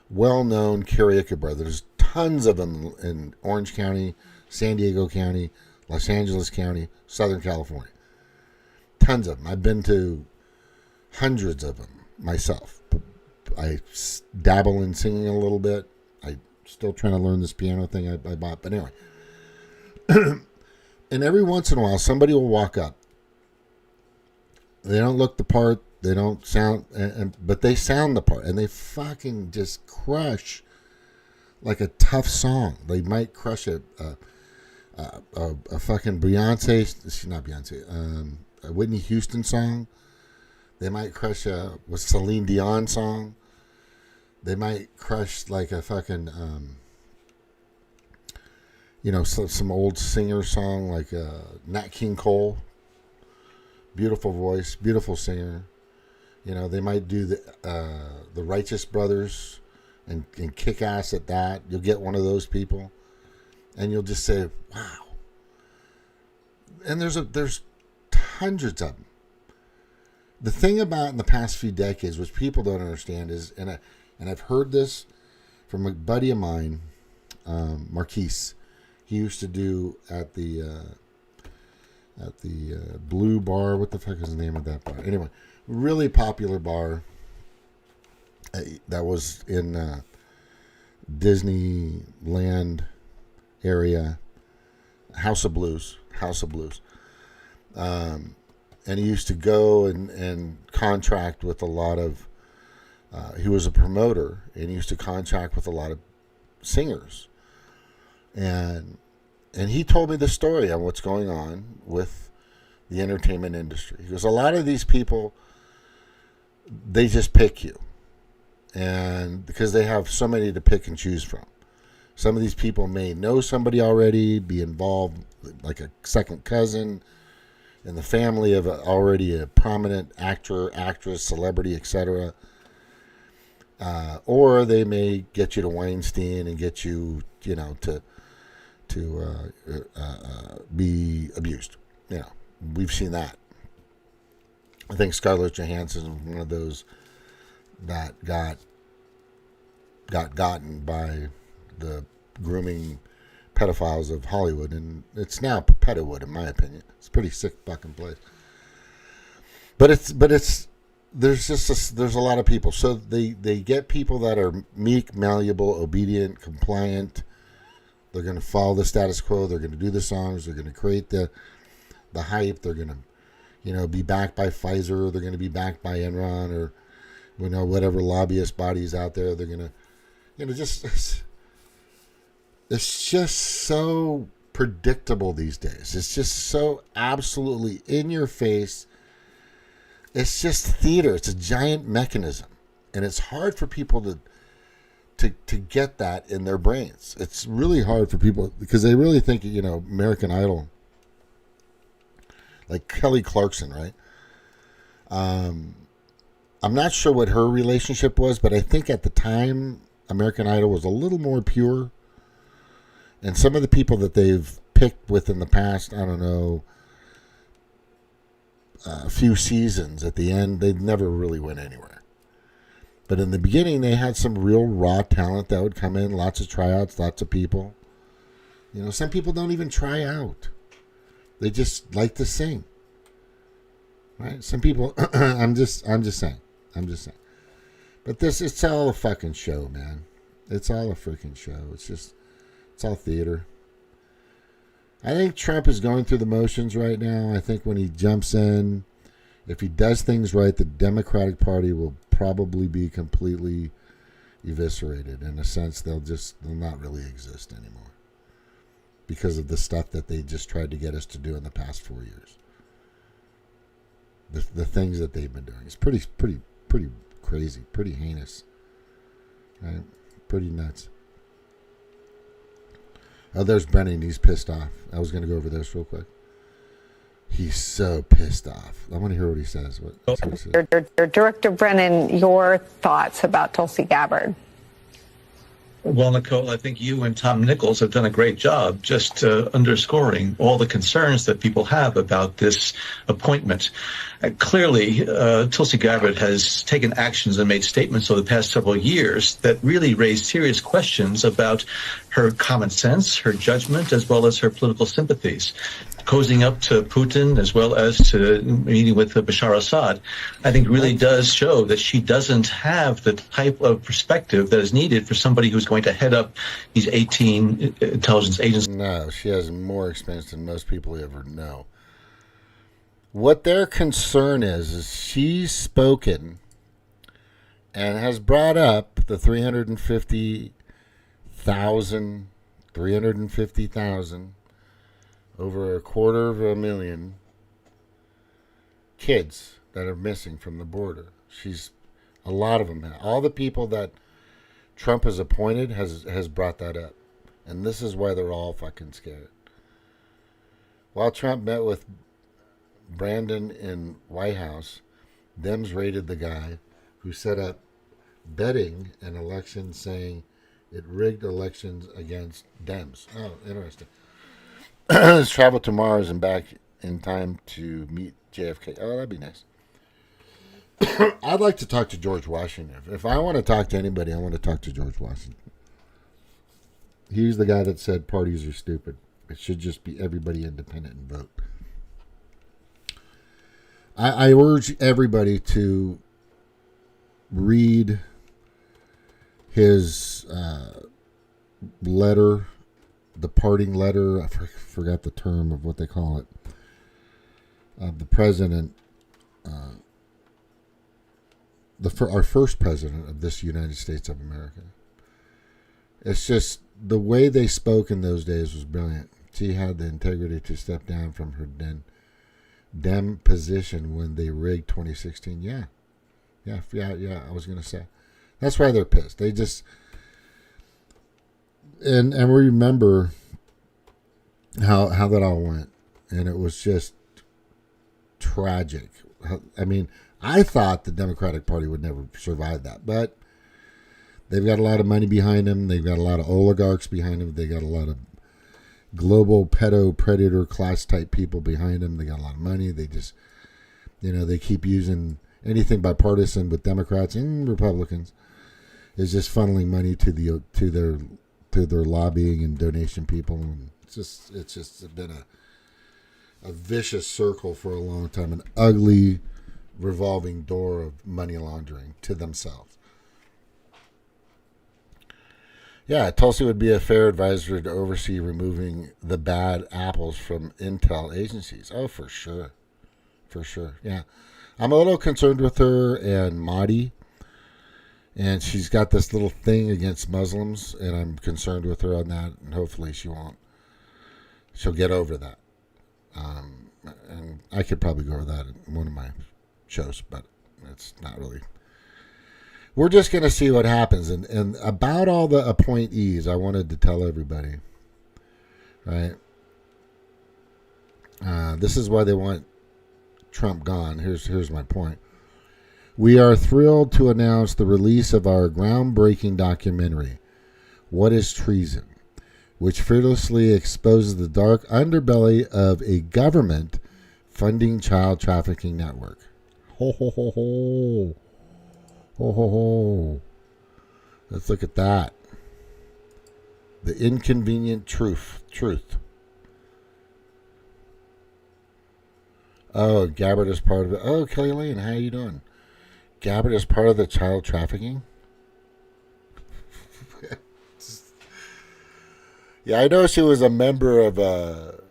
[SPEAKER 1] well-known karaoke bar. There's tons of them in Orange County, San Diego County, Los Angeles County, Southern California. Tons of them. I've been to hundreds of them myself. I dabble in singing a little bit. I'm still trying to learn this piano thing I bought. But anyway. And every once in a while, somebody will walk up. They don't look the part. They don't sound, but they sound the part. And they fucking just crush like a tough song. They might crush a fucking Beyonce, not Beyonce, a Whitney Houston song. They might crush a Celine Dion song. They might crush like a fucking, some old singer song like Nat King Cole. Beautiful voice, beautiful singer. They might do the Righteous Brothers and kick ass at that. You'll get one of those people, and you'll just say, "Wow!" And there's hundreds of them. The thing about in the past few decades, which people don't understand, is, and I've heard this from a buddy of mine, Marquise. He used to do at the Blue Bar. What the fuck is the name of that bar? Anyway, really popular bar that was in Disneyland area. House of Blues. And he used to go and contract with a lot of, he was a promoter, and he used to contract with a lot of singers. And he told me the story on what's going on with the entertainment industry. He goes, a lot of these people, they just pick you. And because they have so many to pick and choose from. Some of these people may know somebody already, be involved like a second cousin in the family of already a prominent actor, actress, celebrity, etc. Or they may get you to Weinstein and get you, to be abused. We've seen that. I think Scarlett Johansson was one of those that got gotten by the grooming pedophiles of Hollywood, and it's now Pettiwood, in my opinion. It's a pretty sick fucking place. But there's a lot of people. So they get people that are meek, malleable, obedient, compliant. They're going to follow the status quo. They're going to do the songs. They're going to create the hype. They're going to, be backed by Pfizer. They're going to be backed by Enron or, whatever lobbyist bodies out there. They're going to, it's just so predictable these days. It's just so absolutely in your face. It's just theater. It's a giant mechanism, and it's hard for people to get that in their brains. It's really hard for people because they really think, American Idol, like Kelly Clarkson, right? I'm not sure what her relationship was, but I think at the time American Idol was a little more pure. And some of the people that they've picked within the past, I don't know, a few seasons at the end, they never really went anywhere. But in the beginning, they had some real raw talent that would come in, lots of tryouts, lots of people. Some people don't even try out. They just like to sing. Right? Some people, I'm just saying. But it's all a fucking show, man. It's all a freaking show. It's all theater. I think Trump is going through the motions right now. I think when he jumps in, if he does things right, the Democratic Party will probably be completely eviscerated. In a sense, they'll not really exist anymore because of the stuff that they just tried to get us to do in the past 4 years. The things that they've been doing. It's pretty crazy, pretty heinous, right? Pretty nuts. Oh, there's Brennan. He's pissed off. I was going to go over this real quick. He's so pissed off. I want to hear what he says. What he says.
[SPEAKER 7] Director Brennan, your thoughts about Tulsi Gabbard?
[SPEAKER 8] Well, Nicole, I think you and Tom Nichols have done a great job just underscoring all the concerns that people have about this appointment. Clearly, Tulsi Gabbard has taken actions and made statements over the past several years that really raise serious questions about her common sense, her judgment, as well as her political sympathies. Cozying up to Putin as well as to meeting with Bashar Assad, I think really does show that she doesn't have the type of perspective that is needed for somebody who's going to head up these 18 intelligence agencies.
[SPEAKER 1] No, she has more experience than most people ever know. What their concern is she's spoken and has brought up the 350,000 over 250,000 kids that are missing from the border. She's a lot of them. All the people that Trump has appointed has brought that up. And this is why they're all fucking scared. While Trump met with Brandon in White House, Dems raided the guy who set up betting an election saying it rigged elections against Dems. Oh, interesting. Let's travel to Mars and back in time to meet JFK. Oh, that'd be nice. I'd like to talk to George Washington. If I want to talk to anybody, I want to talk to George Washington. He's the guy that said parties are stupid. It should just be everybody independent and vote. I urge everybody to read his letter, the parting letter. I forgot the term of what they call it. The president, our first president of this United States of America. It's just the way they spoke in those days was brilliant. She had the integrity to step down from her Dem position when they rigged 2016. Yeah. I was gonna say that's why they're pissed. They just and we remember how that all went, and it was just tragic. I mean, I thought the Democratic Party would never survive that, but they've got a lot of money behind them. They've got a lot of oligarchs behind them. They got a lot of global predator class type people behind them. They got a lot of money. They just, they keep using anything bipartisan with Democrats and Republicans is just funneling money to their lobbying and donation people. And it's just been a vicious circle for a long time, an ugly revolving door of money laundering to themselves. Yeah, Tulsi would be a fair advisor to oversee removing the bad apples from intel agencies. Oh, for sure. For sure, yeah. I'm a little concerned with her and Mahdi. And she's got this little thing against Muslims, and I'm concerned with her on that. And hopefully she'll get over that. And I could probably go over that in one of my shows, but it's not really... We're just going to see what happens. And about all the appointees, I wanted to tell everybody, right? This is why they want Trump gone. Here's my point. We are thrilled to announce the release of our groundbreaking documentary, What is Treason?, which fearlessly exposes the dark underbelly of a government funding child trafficking network. Ho, ho, ho, ho. Ho, ho, ho. Let's look at that. The inconvenient truth. Oh, Gabbard is part of it. Oh, Kelly Lane, how you doing? Gabbard is part of the child trafficking? Yeah, I know she was a member of,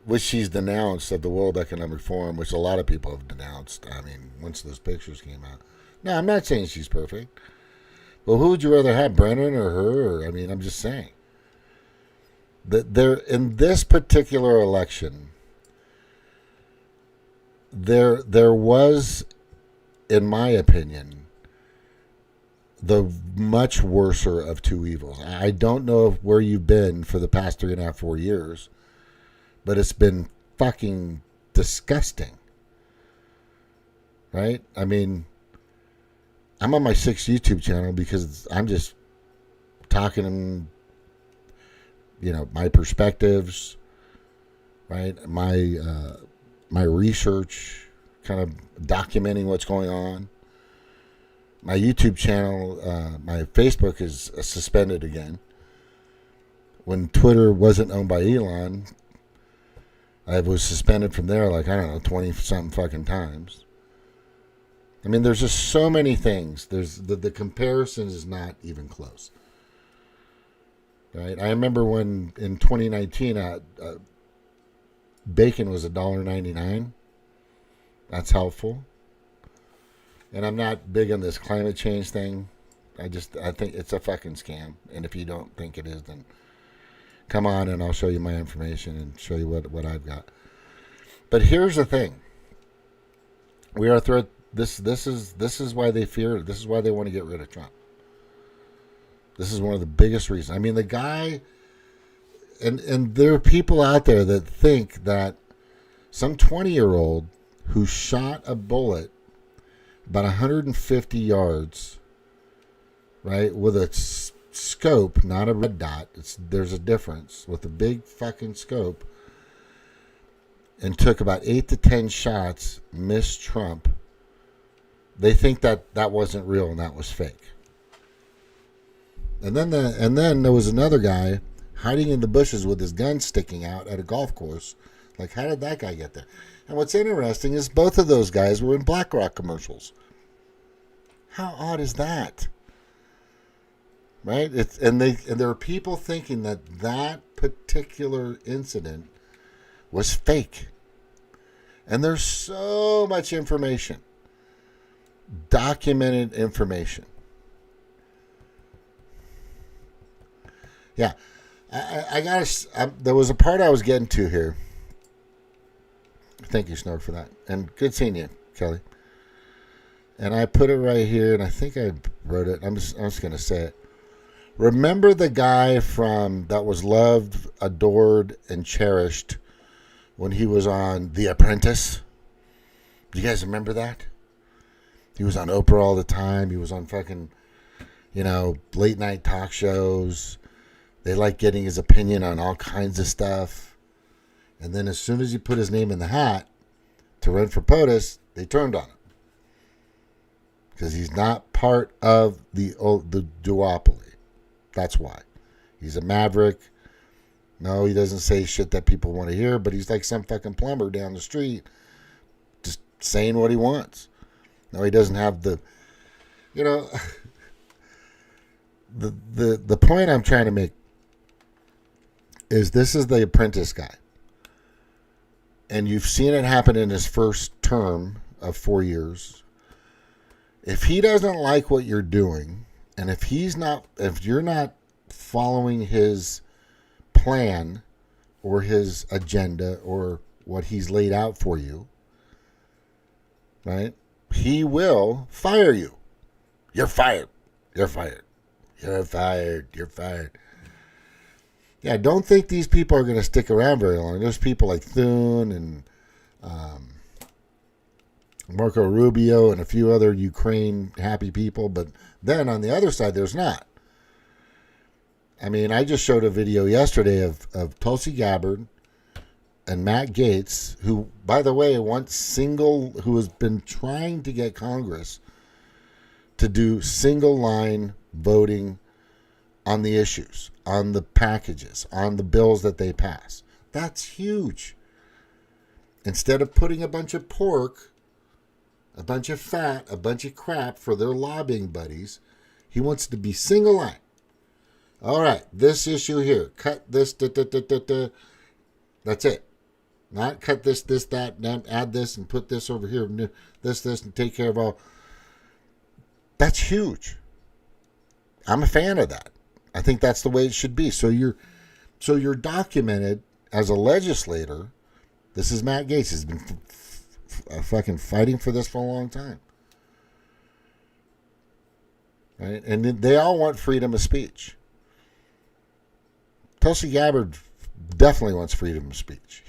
[SPEAKER 1] which she's denounced, of the World Economic Forum, which a lot of people have denounced. I mean, once those pictures came out. No, I'm not saying she's perfect. But who would you rather have, Brennan or her? I mean, I'm just saying. That there, in this particular election, there was, in my opinion, the much worser of two evils. I don't know where you've been for the past 3.5, 4 years, but it's been fucking disgusting. Right? I mean, I'm on my 6th YouTube channel because I'm just talking, my perspectives, right? My research, kind of documenting what's going on. My YouTube channel, my Facebook is suspended again. When Twitter wasn't owned by Elon, I was suspended from there 20-something fucking times. I mean, there's just so many things. There's the comparison is not even close. Right? I remember when in 2019, bacon was $1.99. That's helpful. And I'm not big on this climate change thing. I think it's a fucking scam. And if you don't think it is, then come on and I'll show you my information and show you what I've got. But here's the thing. We are through. This is why they fear it. This is why they want to get rid of Trump. This is one of the biggest reasons. I mean, the guy, and there are people out there that think that some 20-year-old who shot a bullet about 150 yards, right, with a scope, not a red dot. There's a difference, with a big fucking scope, and took about 8 to 10 shots, missed Trump. They think that wasn't real and that was fake. And then there was another guy hiding in the bushes with his gun sticking out at a golf course. Like, how did that guy get there? And what's interesting is both of those guys were in BlackRock commercials. How odd is that? Right? And there are people thinking that particular incident was fake. And there's so much information. Documented information. Yeah. There was a part I was getting to here. Thank you, Snort, for that. And good seeing you, Kelly. And I put it right here, and I think I wrote it. I'm just going to say it. Remember the guy that was loved, adored, and cherished when he was on The Apprentice? Do you guys remember that? He was on Oprah all the time. He was on fucking, late night talk shows. They like getting his opinion on all kinds of stuff. And then as soon as he put his name in the hat to run for POTUS, they turned on him. Because he's not part of the duopoly. That's why. He's a maverick. No, he doesn't say shit that people want to hear, but he's like some fucking plumber down the street just saying what he wants. No, he doesn't have the point I'm trying to make is this is the Apprentice guy. And you've seen it happen in his first term of 4 years. If he doesn't like what you're doing, and if you're not following his plan or his agenda or what he's laid out for you, right? He will fire you. You're fired. You're fired. You're fired. You're fired. Yeah, don't think these people are going to stick around very long. There's people like Thune and Marco Rubio and a few other Ukraine happy people. But then on the other side, there's not. I mean, I just showed a video yesterday of Tulsi Gabbard and Matt Gaetz, who, by the way, who has been trying to get Congress to do single line voting on the issues, on the packages, on the bills that they pass. That's huge. Instead of putting a bunch of pork, a bunch of fat, a bunch of crap for their lobbying buddies, he wants to be single line. All right, this issue here, cut this, that's it. Not cut this, that, and add this and put this over here, this, and take care of all. That's huge. I'm a fan of that. I think that's the way it should be. So you're documented as a legislator. This is Matt Gaetz. He's been fucking fighting for this for a long time. Right? And they all want freedom of speech. Tulsi Gabbard definitely wants freedom of speech.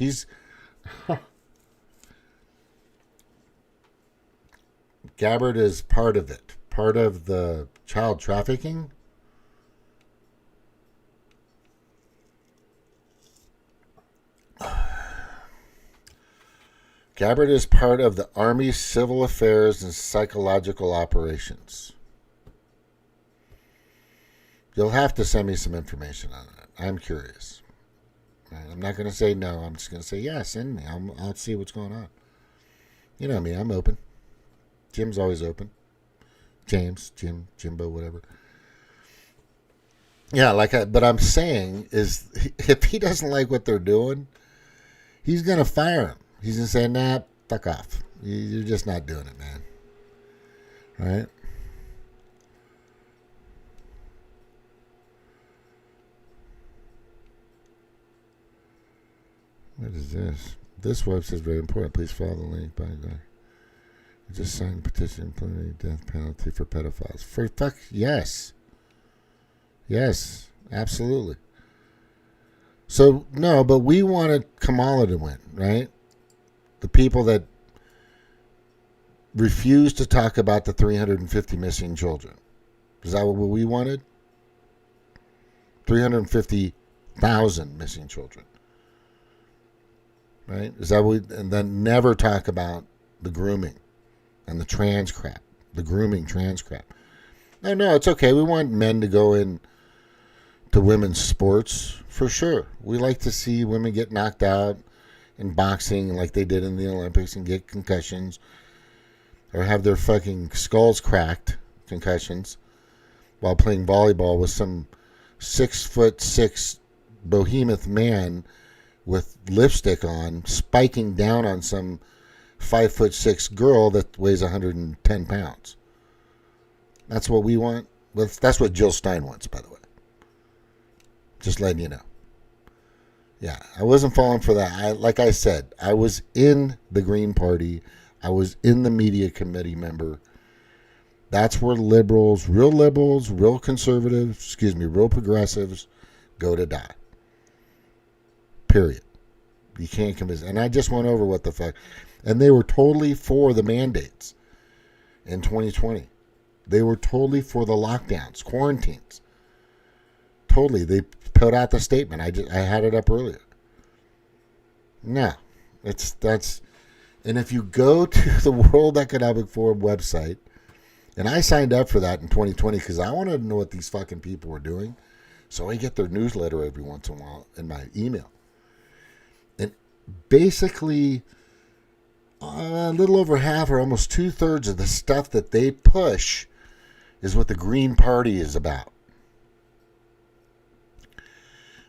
[SPEAKER 1] Gabbard is part of it. Part of the child trafficking. Gabbard is part of the Army Civil Affairs and Psychological Operations. You'll have to send me some information on that. I'm curious. I'm not going to say no. I'm just going to say, yeah, send me. I'll see what's going on. You know me. I'm open. Jim's always open. James, Jim, Jimbo, whatever. Yeah, but I'm saying is if he doesn't like what they're doing, he's going to fire him. He's going to say, nah, fuck off. You're just not doing it, man. Right? What is this? This website is very important. Please follow the link. By God. I just signed a petition implementing death penalty for pedophiles. For fuck, yes. Yes, absolutely. So, no, but we wanted Kamala to win, right? The people that refused to talk about the 350 missing children. Is that what we wanted? 350,000 missing children. Right? Is that what and then never talk about the grooming and the trans crap, the grooming trans crap. No, it's okay. We want men to go in to women's sports for sure. We like to see women get knocked out in boxing like they did in the Olympics and get concussions or have their fucking skulls cracked, concussions, while playing volleyball with some 6'6" behemoth man with lipstick on, spiking down on some 5'6" girl that weighs 110 pounds. That's what we want. That's what Jill Stein wants, by the way. Just letting you know. Yeah, I wasn't falling for that. Like I said, I was in the Green Party. I was in the media committee member. That's where liberals, real conservatives, real progressives go to die. Period. You can't convince. And I just went over what the fuck. And they were totally for the mandates in 2020. They were totally for the lockdowns, quarantines. Totally. They put out the statement. I had it up earlier. No. And if you go to the World Economic Forum website, and I signed up for that in 2020 because I wanted to know what these fucking people were doing. So I get their newsletter every once in a while in my email. And basically, a little over half or almost 2/3 of the stuff that they push is what the Green Party is about.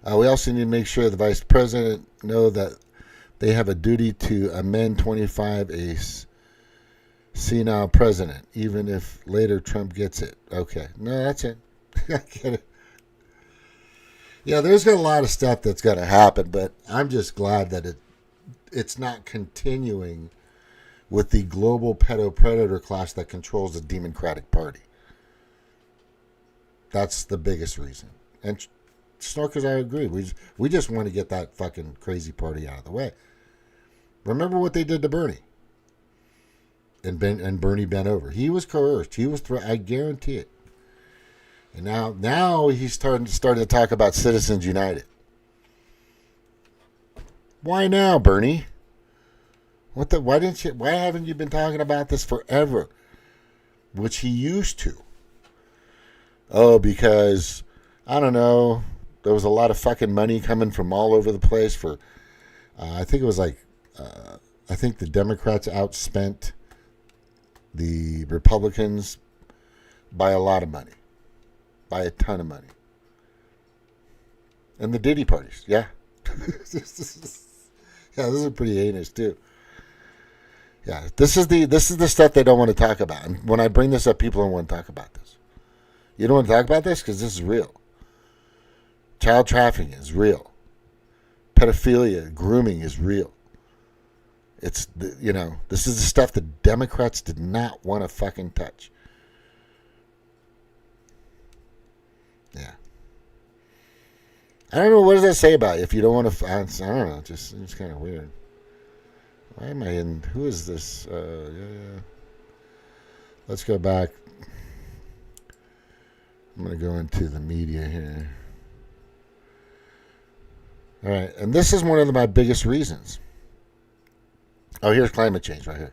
[SPEAKER 1] We also need to make sure the Vice President know that they have a duty to amend 25 a senile president, even if later Trump gets it. Okay. No, that's it. I get it. Yeah, there's got a lot of stuff that's got to happen, but I'm just glad that it's not continuing with the global pedo-predator class that controls the Democratic Party. That's the biggest reason. And Snorkers, I agree. We just want to get that fucking crazy party out of the way. Remember what they did to Bernie. And Bernie bent over. He was coerced. He was I guarantee it. And now he's starting to talk about Citizens United. Why now, Bernie? Why haven't you been talking about this forever? Which he used to. Oh, because I don't know. There was a lot of fucking money coming from all over the place for. I think it was like. I think the Democrats outspent the Republicans by a lot of money. By a ton of money. And the Diddy parties, yeah. Yeah, this is pretty heinous too. Yeah, this is the stuff they don't want to talk about. And when I bring this up, people don't want to talk about this. You don't want to talk about this because this is real. Child trafficking is real. Pedophilia, grooming is real. It's this is the stuff the Democrats did not want to fucking touch. Yeah. I don't know, what does that say about you if you don't want to, I don't know, it's kind of weird. Why am I in, who is this? Yeah. Let's go back. I'm going to go into the media here. All right, and this is one of my biggest reasons. Oh, here's climate change right here.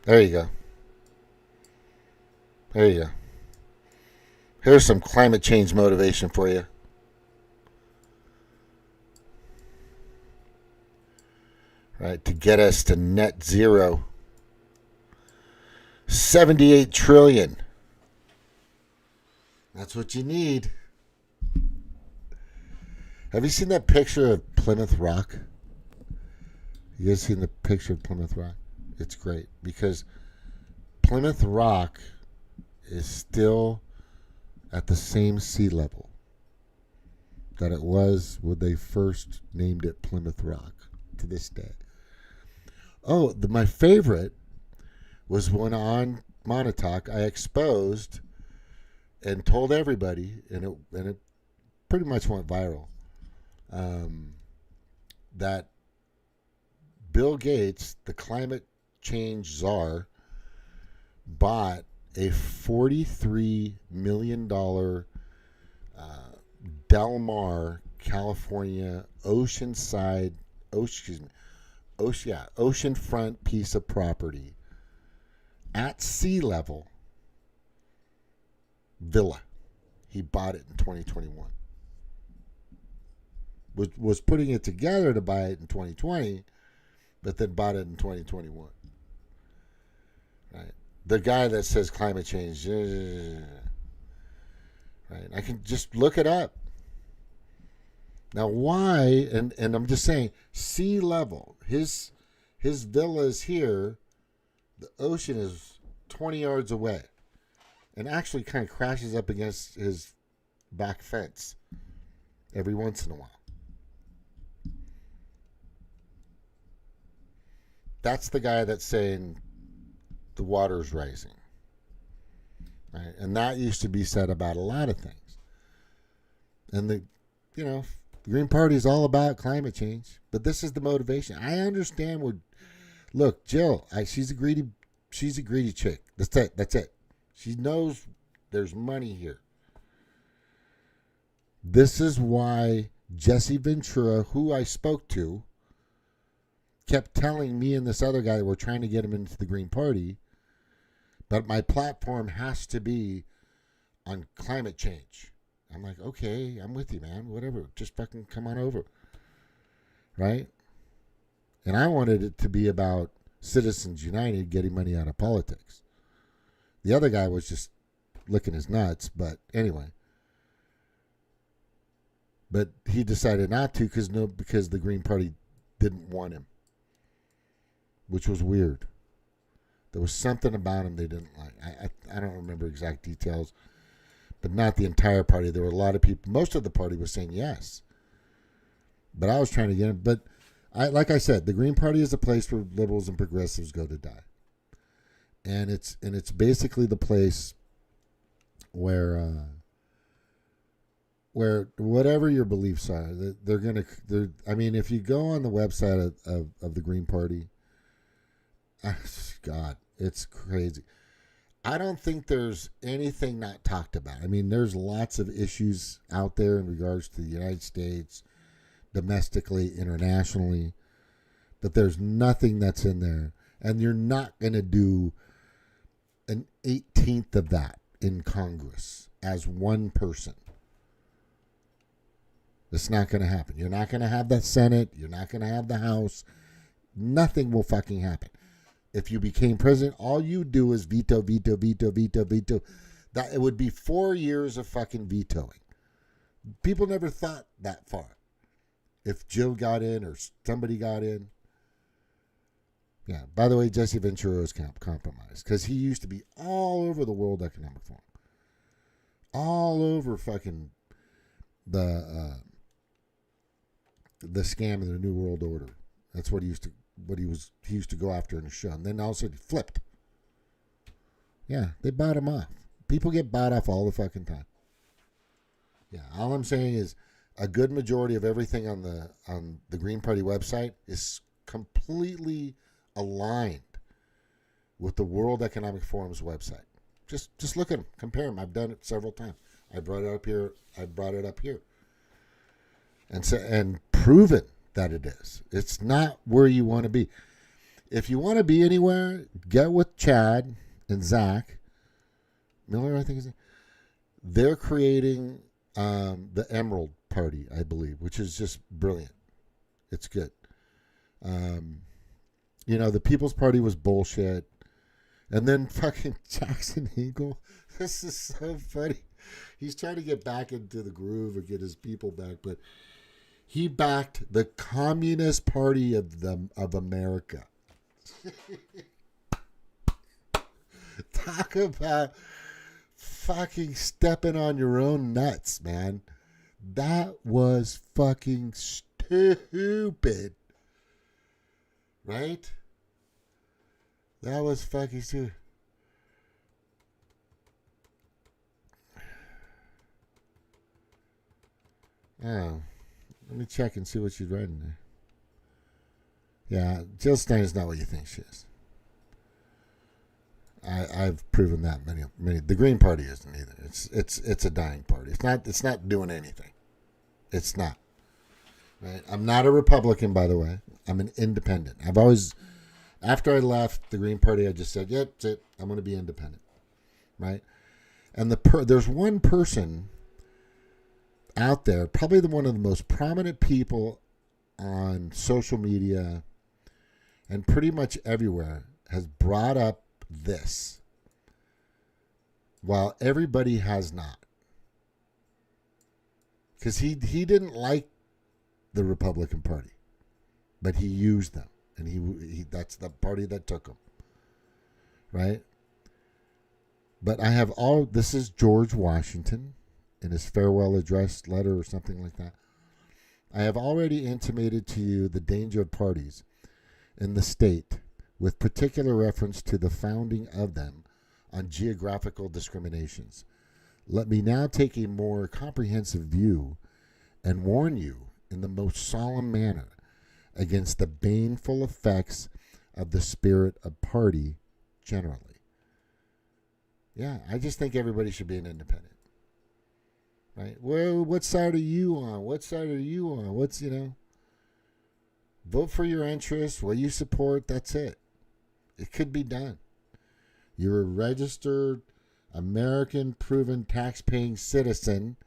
[SPEAKER 1] There you go. There you go. Here's some climate change motivation for you. Right, to get us to net zero. 78 trillion. That's what you need. Have you seen that picture of Plymouth Rock? You guys seen the picture of Plymouth Rock? It's great because Plymouth Rock is still at the same sea level that it was when they first named it Plymouth Rock to this day. Oh, my favorite was when on Montauk I exposed and told everybody, and it pretty much went viral, that Bill Gates, the climate change czar, bought a $43 million Del Mar, California oceanfront piece of property at sea level villa. He bought it in 2021. Was putting it together to buy it in 2020, but then bought it in 2021. Right. The guy that says climate change, right? I can just look it up. Now, why? And I'm just saying, sea level. His villa is here. The ocean is 20 yards away, and actually kind of crashes up against his back fence every once in a while. That's the guy that's saying the water's rising. Right? And that used to be said about a lot of things. And the Green Party is all about climate change, but this is the motivation. I understand look, Jill, she's a greedy chick. That's it. She knows there's money here. This is why Jesse Ventura, who I spoke to, kept telling me and this other guy that we're trying to get him into the Green Party, but my platform has to be on climate change. I'm like, okay, I'm with you, man. Whatever. Just fucking come on over. Right? And I wanted it to be about Citizens United getting money out of politics. The other guy was just licking his nuts, but anyway. But he decided not to because the Green Party didn't want him, which was weird. There was something about him they didn't like. I don't remember exact details, but not the entire party. There were a lot of people. Most of the party was saying yes, but I was trying to get him. But like I said, the Green Party is a place where liberals and progressives go to die, and it's basically the place where whatever your beliefs are, I mean, if you go on the website of the Green Party, God, it's crazy. I don't think there's anything not talked about. I mean, there's lots of issues out there in regards to the United States, domestically, internationally, but there's nothing that's in there. And you're not going to do an 18th of that in Congress as one person. It's not going to happen. You're not going to have the Senate. You're not going to have the House. Nothing will fucking happen. If you became president, all you do is veto. That it would be 4 years of fucking vetoing. People never thought that far. If Jill got in or somebody got in. Yeah, by the way, Jesse Ventura is compromised because he used to be all over the World Economic Forum. All over fucking the scam of the New World Order. That's what he used to go after in the show. And then all of a sudden he flipped. Yeah, they bought him off. People get bought off all the fucking time. Yeah, all I'm saying is a good majority of everything on the Green Party website is completely aligned with the World Economic Forum's website. Just look at them, compare them. I've done it several times. I brought it up here. And proven that it is. It's not where you want to be. If you want to be anywhere, get with Chad and Zach Miller, I think is. They're creating the Emerald Party, I believe, which is just brilliant. It's good. The People's Party was bullshit. And then fucking Jackson Hinkle. This is so funny. He's trying to get back into the groove or get his people back, but he backed the Communist Party of America. Talk about fucking stepping on your own nuts, man. That was fucking stupid. Right? That was fucking stupid. Oh, let me check and see what she's writing there. Yeah, Jill Stein is not what you think she is. I've proven that many. The Green Party isn't either. It's a dying party. It's not doing anything. It's not. Right? I'm not a Republican, by the way. I'm an independent. I've always, after I left the Green Party, I just said, "Yep, that's it. I'm going to be independent." Right? And there's one person out there, probably one of the most prominent people on social media and pretty much everywhere, has brought up this, while everybody has not. Because he didn't like the Republican Party, but he used them, and he that's the party that took him, right? But this is George Washington in his farewell address letter or something like that. I have already intimated to you the danger of parties in the state, with particular reference to the founding of them on geographical discriminations. Let me now take a more comprehensive view and warn you in the most solemn manner against the baneful effects of the spirit of party generally. Yeah, I just think everybody should be an independent. Right? Well, what side are you on? What side are you on? Vote for your interests, what you support, that's it. It could be done. You're a registered American proven tax-paying citizen,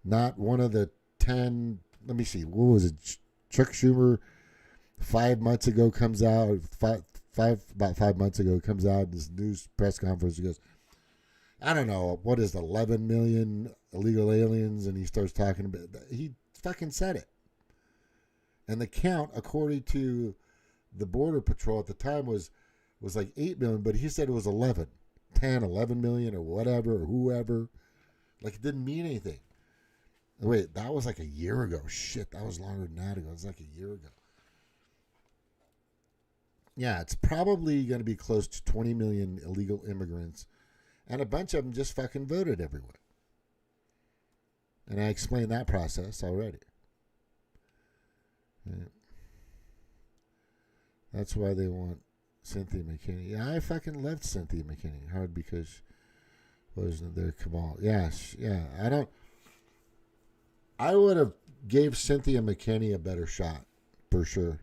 [SPEAKER 1] not one of the 10, let me see, what was it? Chuck Schumer 5 months ago comes out, about 5 months ago comes out in this news press conference. He goes, I don't know, what is it, 11 million illegal aliens? And he starts talking about that. He fucking said it. And the count, according to the Border Patrol at the time, was like 8 million, but he said it was 11 million or whatever, or whoever. Like, it didn't mean anything. Wait, that was like a year ago. Shit, that was longer than that ago. It was like a year ago. Yeah, it's probably going to be close to 20 million illegal immigrants, and a bunch of them just fucking voted everywhere. And I explained that process already. Yeah. That's why they want Cynthia McKinney. Yeah, I fucking loved Cynthia McKinney hard because wasn't there Kamal. Yes, yeah. I would have gave Cynthia McKinney a better shot for sure.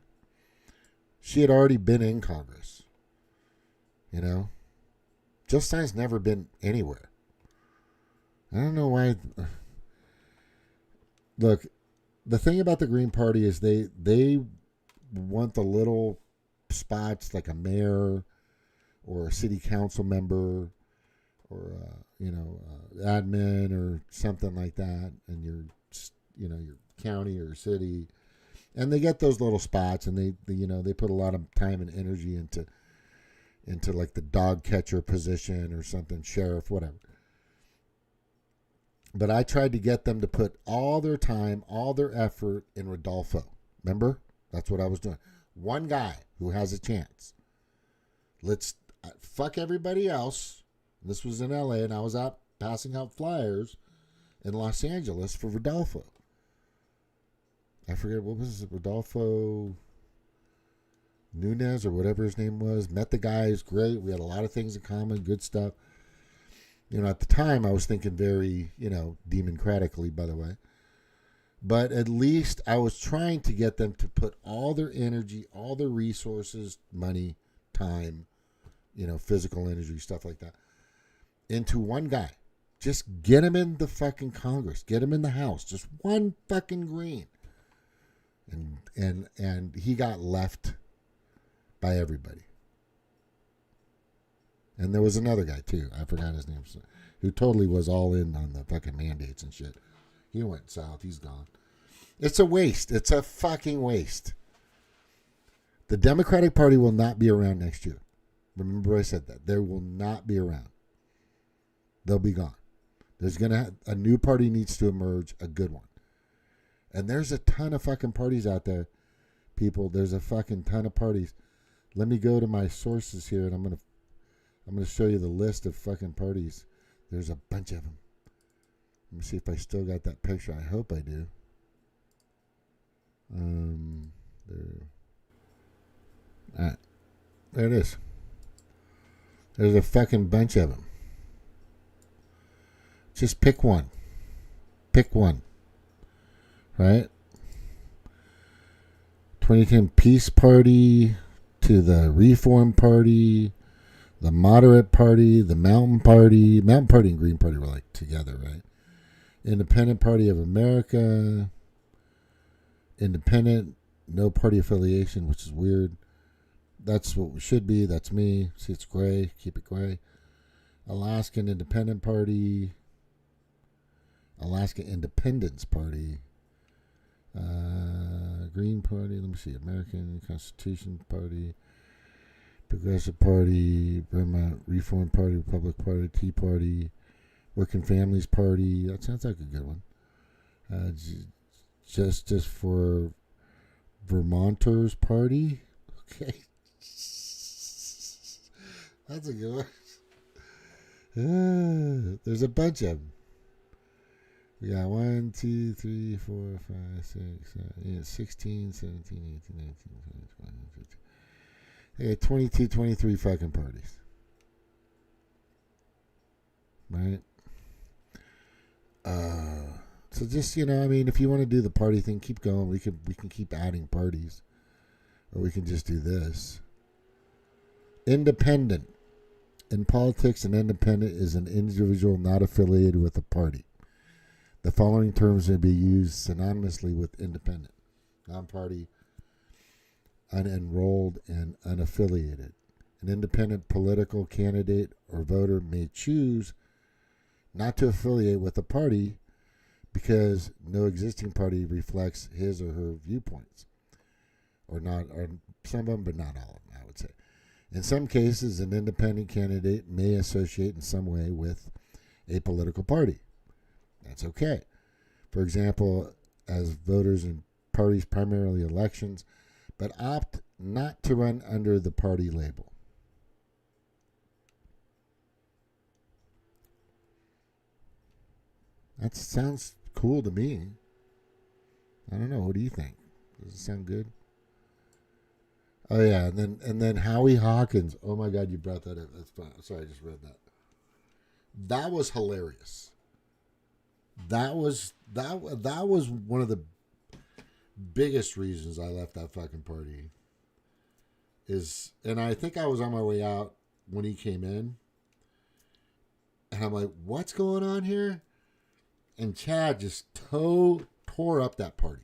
[SPEAKER 1] She had already been in Congress. Jill Stein's never been anywhere. I don't know why. Look, the thing about the Green Party is they want the little spots like a mayor or a city council member or admin or something like that in your county or city, and they get those little spots, and they put a lot of time and energy into like the dog catcher position or something, sheriff, whatever. But I tried to get them to put all their time, all their effort in Rodolfo. Remember? That's what I was doing. One guy who has a chance. Let's fuck everybody else. This was in LA, and I was out passing out flyers in Los Angeles for Rodolfo. I forget, what was it? Rodolfo. Nunez or whatever his name was. Met the guys, great. We had a lot of things in common, good stuff. At the time I was thinking very, demoncratically, by the way. But at least I was trying to get them to put all their energy, all their resources, money, time, physical energy, stuff like that, into one guy. Just get him in the fucking Congress. Get him in the House. Just one fucking green. And he got left by everybody. And there was another guy, too. I forgot his name. Who totally was all in on the fucking mandates and shit. He went south. He's gone. It's a waste. It's a fucking waste. The Democratic Party will not be around next year. Remember I said that. They will not be around. They'll be gone. There's a new party needs to emerge, a good one. And there's a ton of fucking parties out there, people. There's a fucking ton of parties. Let me go to my sources here, and I'm gonna show you the list of fucking parties. There's a bunch of them. Let me see if I still got that picture. I hope I do. There it is. There's a fucking bunch of them. Just pick one. Pick one. Right? 2010 Peace Party to the Reform Party, the Moderate Party, the Mountain Party. Mountain Party and Green Party were like together, right? Independent Party of America. Independent, no party affiliation, which is weird. That's what we should be. That's me. See, it's gray. Keep it gray. Alaskan Independent Party. Alaska Independence Party. Green Party. Let me see. American Constitution Party. Progressive Party. Vermont Reform Party. Republic Party. Tea Party. Working Families Party. That sounds like a good one. Justice for Vermonters Party. Okay. That's a good one. There's a bunch of them. We got 1, 2, 3, 4, 5, 6, 7, 16, 17, 18, 19, 20, 21, 22. They got 22, 23 fucking parties. Right? So just, if you want to do the party thing, keep going. We can keep adding parties. Or we can just do this. Independent. In politics, an independent is an individual not affiliated with a party. The following terms may be used synonymously with independent, non-party, unenrolled, and unaffiliated. An independent political candidate or voter may choose not to affiliate with a party because no existing party reflects his or her viewpoints. Or some of them, but not all of them, I would say. In some cases, an independent candidate may associate in some way with a political party. That's okay. For example, as voters in parties, primarily elections, but opt not to run under the party label. That sounds cool to me. I don't know. What do you think? Does it sound good? Oh yeah, and then Howie Hawkins. Oh my God, you brought that up. That's fine. Sorry, I just read that. That was hilarious. That was one of the biggest reasons I left that fucking party. And I think I was on my way out when he came in, and I'm like, "What's going on here?" And Chad just tore up that party.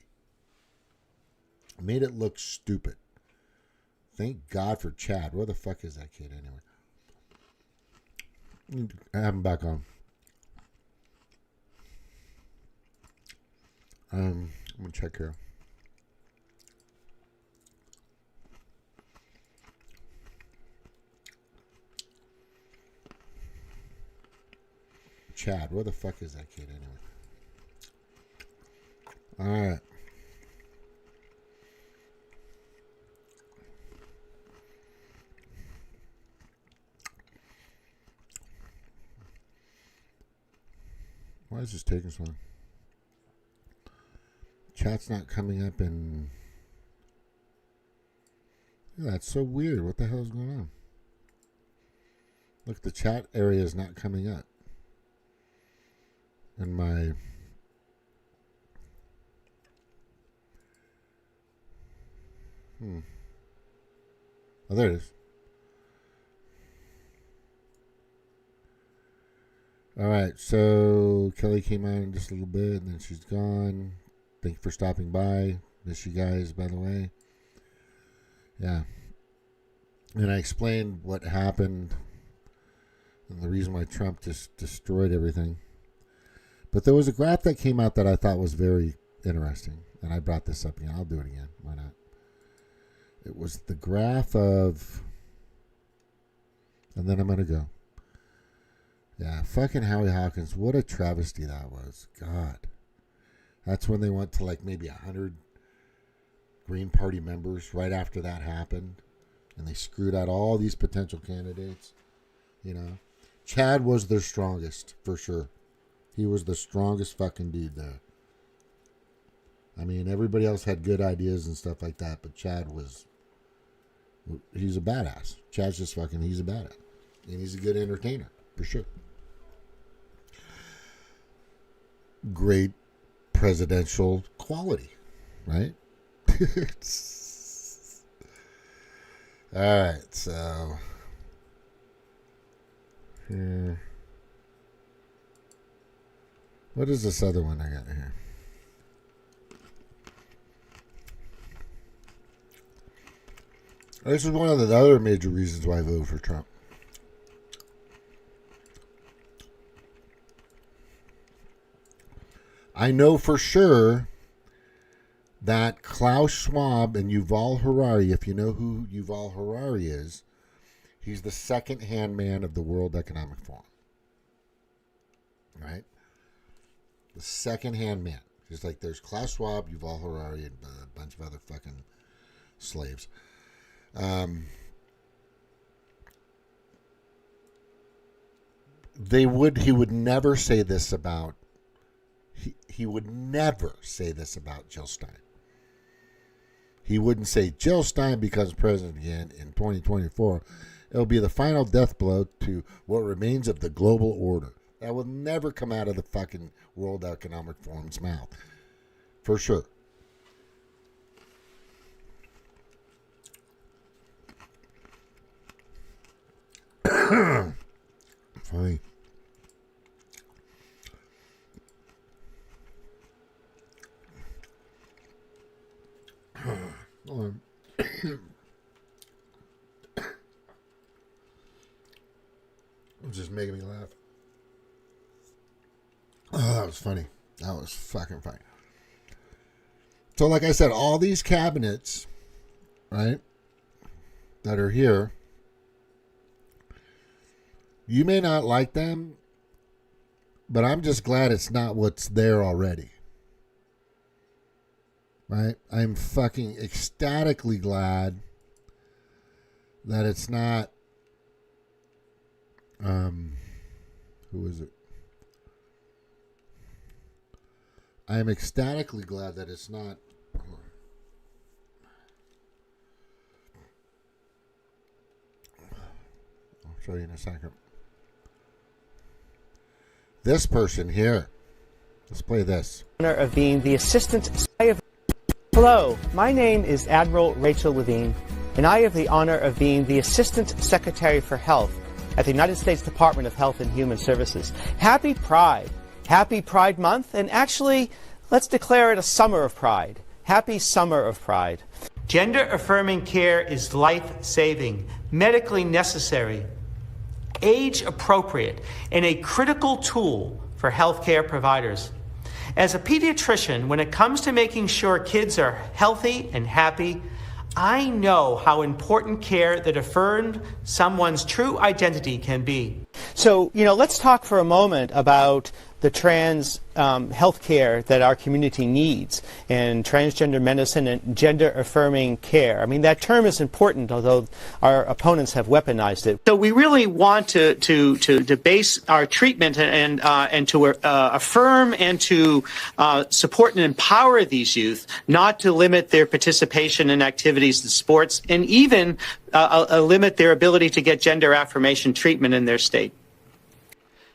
[SPEAKER 1] Made it look stupid. Thank God for Chad. Where the fuck is that kid anyway? I have him back on. I'm gonna check here. Chad, where the fuck is that kid anyway? All right. Why is this taking so long? Chat's not coming up in... Yeah, that's so weird. What the hell is going on? Look, the chat area is not coming up. And my... Oh, there it is. All right, so Kelly came on just a little bit, and then she's gone. Thank you for stopping by. Miss you guys, by the way. Yeah. And I explained what happened and the reason why Trump just destroyed everything. But there was a graph that came out that I thought was very interesting. And I brought this up again. I'll do it again. Why not? It was the graph of... And then I'm going to go. Yeah, fucking Howie Hawkins. What a travesty that was. God. That's when they went to like maybe 100 Green Party members right after that happened. And they screwed out all these potential candidates. You know. Chad was their strongest, for sure. He was the strongest fucking dude there. I mean, everybody else had good ideas and stuff like that, but Chad was... He's a badass. Chad's just fucking... He's a badass. And he's a good entertainer, for sure. Great presidential quality, right? All right, so... Here. What is this other one I got here? This is one of the other major reasons why I voted for Trump. I know for sure that Klaus Schwab and Yuval Harari, if you know who Yuval Harari is, he's the second-hand man of the World Economic Forum. Right? The second-hand man. Just like there's Klaus Schwab, Yuval Harari, and a bunch of other fucking slaves. He would never say this about... He would never say this about Jill Stein. He wouldn't say Jill Stein becomes president again in 2024. It'll be the final death blow to what remains of the global order. That will never come out of the fucking World Economic Forum's mouth. For sure. Funny. Hold on. It's just making me laugh. Oh, that was funny. That was fucking funny. So, like I said, all these cabinets, right, that are here, you may not like them, but I'm just glad it's not what's there already. Right? I'm fucking ecstatically glad that it's not, who is it? I am ecstatically glad that it's not, I'll show you in a second. This person here. Let's play this.
[SPEAKER 9] Honor of being the assistant. Hello, my name is Admiral Rachel Levine, and I have the honor of being the Assistant Secretary for Health at the United States Department of Health and Human Services. Happy Pride. Happy Pride Month, and actually, let's declare it a summer of pride. Happy Summer of Pride.
[SPEAKER 10] Gender-affirming care is life-saving, medically necessary, age-appropriate, and a critical tool for healthcare providers. As a pediatrician, when it comes to making sure kids are healthy and happy, I know how important care that affirmed someone's true identity can be.
[SPEAKER 9] So, let's talk for a moment about the trans health care that our community needs, and transgender medicine and gender-affirming care. I mean, that term is important, although our opponents have weaponized it.
[SPEAKER 10] So we really want to base our treatment and to affirm and to support and empower these youth, not to limit their participation in activities and sports, and even limit their ability to get gender affirmation treatment in their state.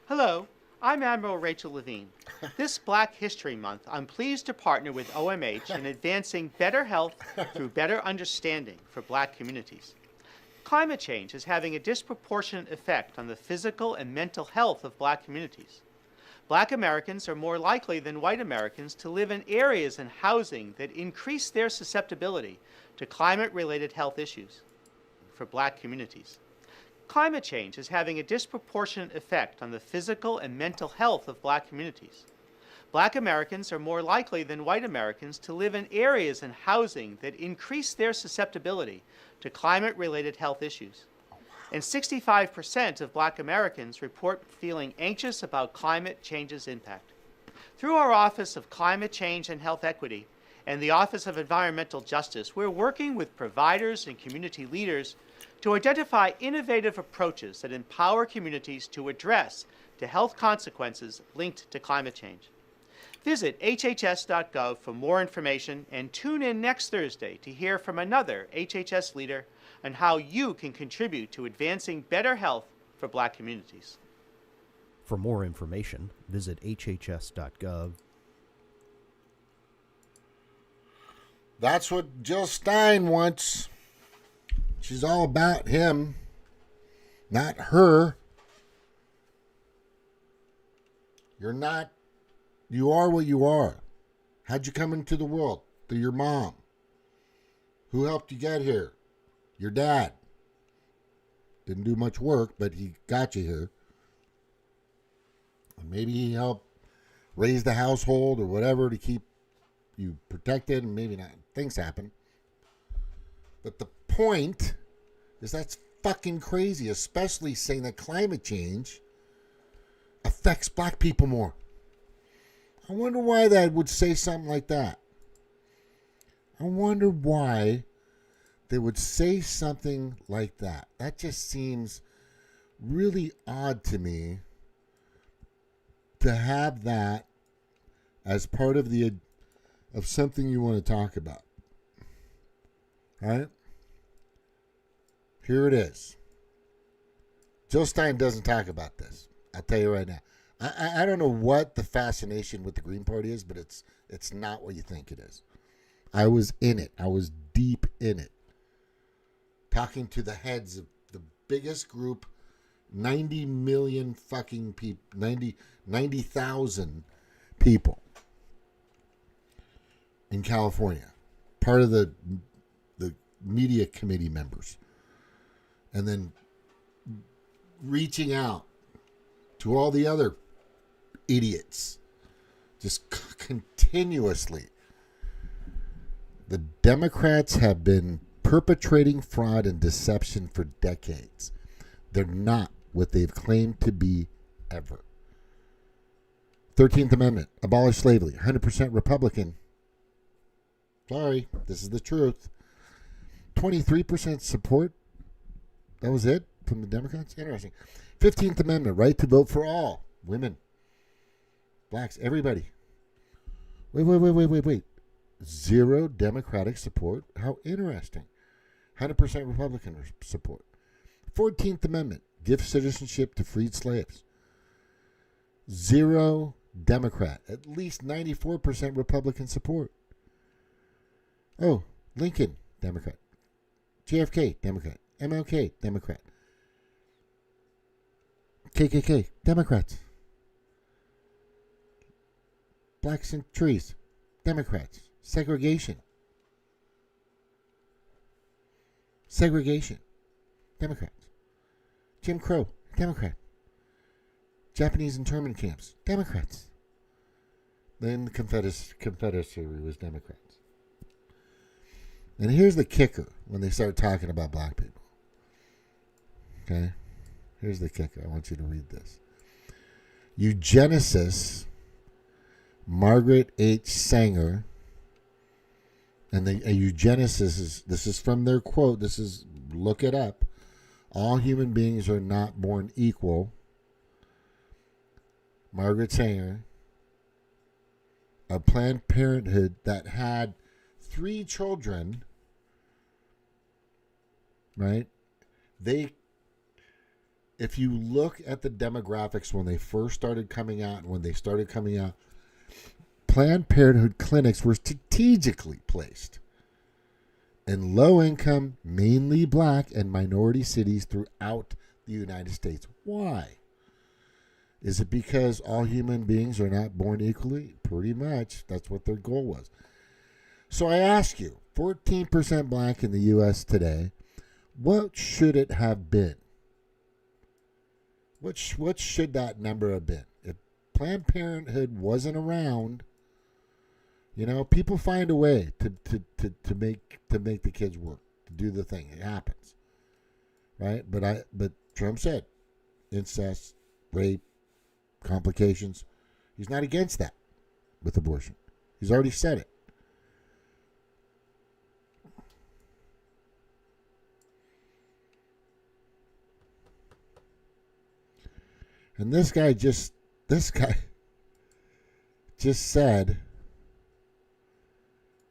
[SPEAKER 10] Hello, I'm Admiral Rachel Levine. This Black History Month, I'm pleased to partner with OMH in advancing better health through better understanding for Black communities. Climate change is having a disproportionate effect on the physical and mental health of Black communities. Black Americans are more likely than white Americans to live in areas and housing that increase their susceptibility to climate-related health issues for Black communities. Climate change is having a disproportionate effect on the physical and mental health of Black communities. Black Americans are more likely than white Americans to live in areas and housing that increase their susceptibility to climate-related health issues. And 65% of Black Americans report feeling anxious about climate change's impact. Through our Office of Climate Change and Health Equity and the Office of Environmental Justice, we're working with providers and community leaders to identify innovative approaches that empower communities to address the health consequences linked to climate change. Visit hhs.gov for more information and tune in next Thursday to hear from another HHS leader on how you can contribute to advancing better health for Black communities.
[SPEAKER 11] For more information, visit hhs.gov.
[SPEAKER 1] That's what Jill Stein wants. She's all about him, not her. You're not. You are what you are. How'd you come into the world? Through your mom. Who helped you get here? Your dad. Didn't do much work, but he got you here. And maybe he helped raise the household or whatever to keep you protected, and maybe not. Things happen. But the point is that's fucking crazy, especially saying that climate change affects Black people more. I wonder why that would say something like that. I wonder why they would say something like that. That just seems really odd to me to have that as part of something you want to talk about. All right? Here it is. Jill Stein doesn't talk about this. I'll tell you right now. I don't know what the fascination with the Green Party is, but it's not what you think it is. I was in it. I was deep in it. Talking to the heads of the biggest group, 90 million fucking people, 90,000 people in California. Part of the media committee members. And then reaching out to all the other idiots, just continuously. The Democrats have been perpetrating fraud and deception for decades. They're not what they've claimed to be ever. 13th Amendment, abolish slavery, 100% Republican. Sorry, this is the truth. 23% support. That was it from the Democrats? Interesting. 15th Amendment, right to vote for all. Women. Blacks, everybody. Wait. 0 Democratic support? How interesting. 100% Republican support. 14th Amendment, give citizenship to freed slaves. 0 Democrat. At least 94% Republican support. Oh, Lincoln, Democrat. JFK, Democrat. MLK, Democrat. KKK, Democrats. Blacks and trees, Democrats. Segregation, Democrats. Jim Crow, Democrat. Japanese internment camps, Democrats. Then the Confederacy was Democrats. And here's the kicker when they start talking about black people. Okay? Here's the kicker. I want you to read this. eugenicist Margaret H. Sanger, and a eugenicist this is from their quote. This is, look it up. All human beings are not born equal. Margaret Sanger of Planned Parenthood that had 3 children, right? If you look at the demographics when they first started coming out, Planned Parenthood clinics were strategically placed in low-income, mainly black and minority cities throughout the United States. Why? Is it because all human beings are not born equally? Pretty much. That's what their goal was. So I ask you, 14% black in the U.S. today, what should it have been? What should that number have been? If Planned Parenthood wasn't around, people find a way to make the kids work, to do the thing. It happens, right? But Trump said, incest, rape, complications. He's not against that with abortion. He's already said it. And this guy just said,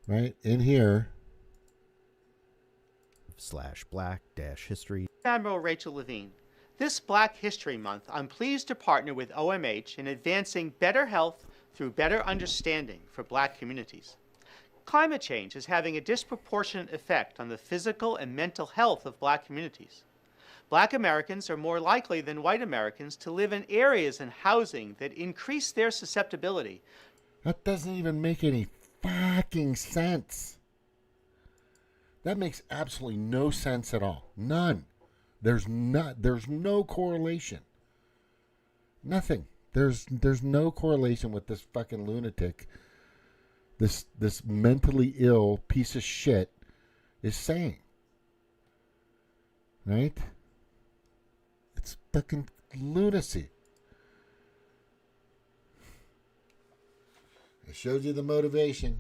[SPEAKER 1] right in here,
[SPEAKER 11] /black-history.
[SPEAKER 10] Admiral Rachel Levine. This Black History Month, I'm pleased to partner with OMH in advancing better health through better understanding for black communities. Climate change is having a disproportionate effect on the physical and mental health of black communities. Black Americans are more likely than white Americans to live in areas and housing that increase their susceptibility.
[SPEAKER 1] That doesn't even make any fucking sense. That makes absolutely no sense at all. None. There's no correlation. Nothing. There's no correlation with this fucking lunatic, this mentally ill piece of shit is saying. Right? It's fucking lunacy. It shows you the motivation.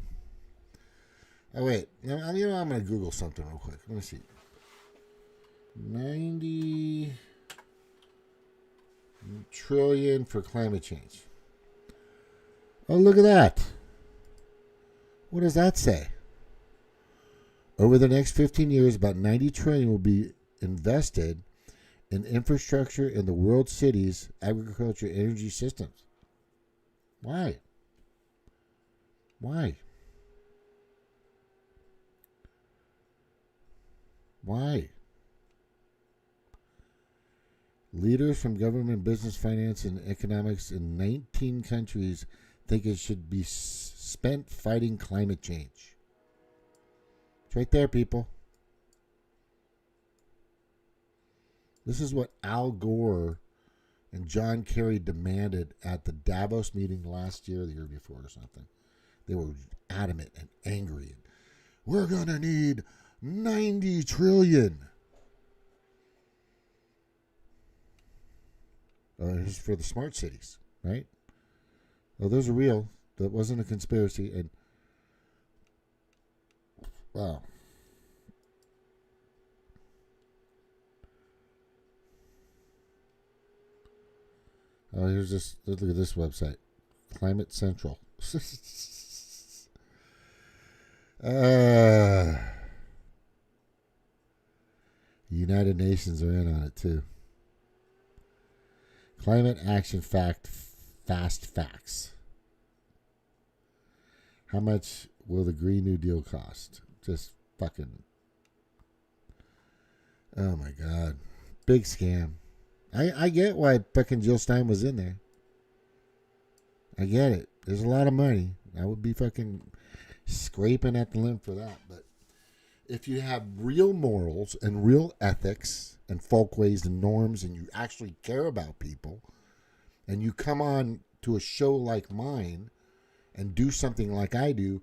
[SPEAKER 1] Oh, wait. I'm going to Google something real quick. Let me see. 90 trillion for climate change. Oh, look at that. What does that say? Over the next 15 years, about 90 trillion will be invested in infrastructure in the world's cities, agriculture, energy systems. Why? Why? Why? Leaders from government, business, finance, and economics in 19 countries think it should be spent fighting climate change. It's right there, people. This is what Al Gore and John Kerry demanded at the Davos meeting last year, the year before or something. They were adamant and angry. We're going to need 90 trillion. This is for the smart cities, right? Oh, those are real. That wasn't a conspiracy. And wow. Oh, here's this. Look at this website, Climate Central. United Nations are in on it too. Climate Action Fast Facts. How much will the Green New Deal cost? Just fucking. Oh my God. Big scam. I get why fucking Jill Stein was in there. I get it. There's a lot of money. I would be fucking scraping at the limb for that. But if you have real morals and real ethics and folkways and norms, and you actually care about people, and you come on to a show like mine and do something like I do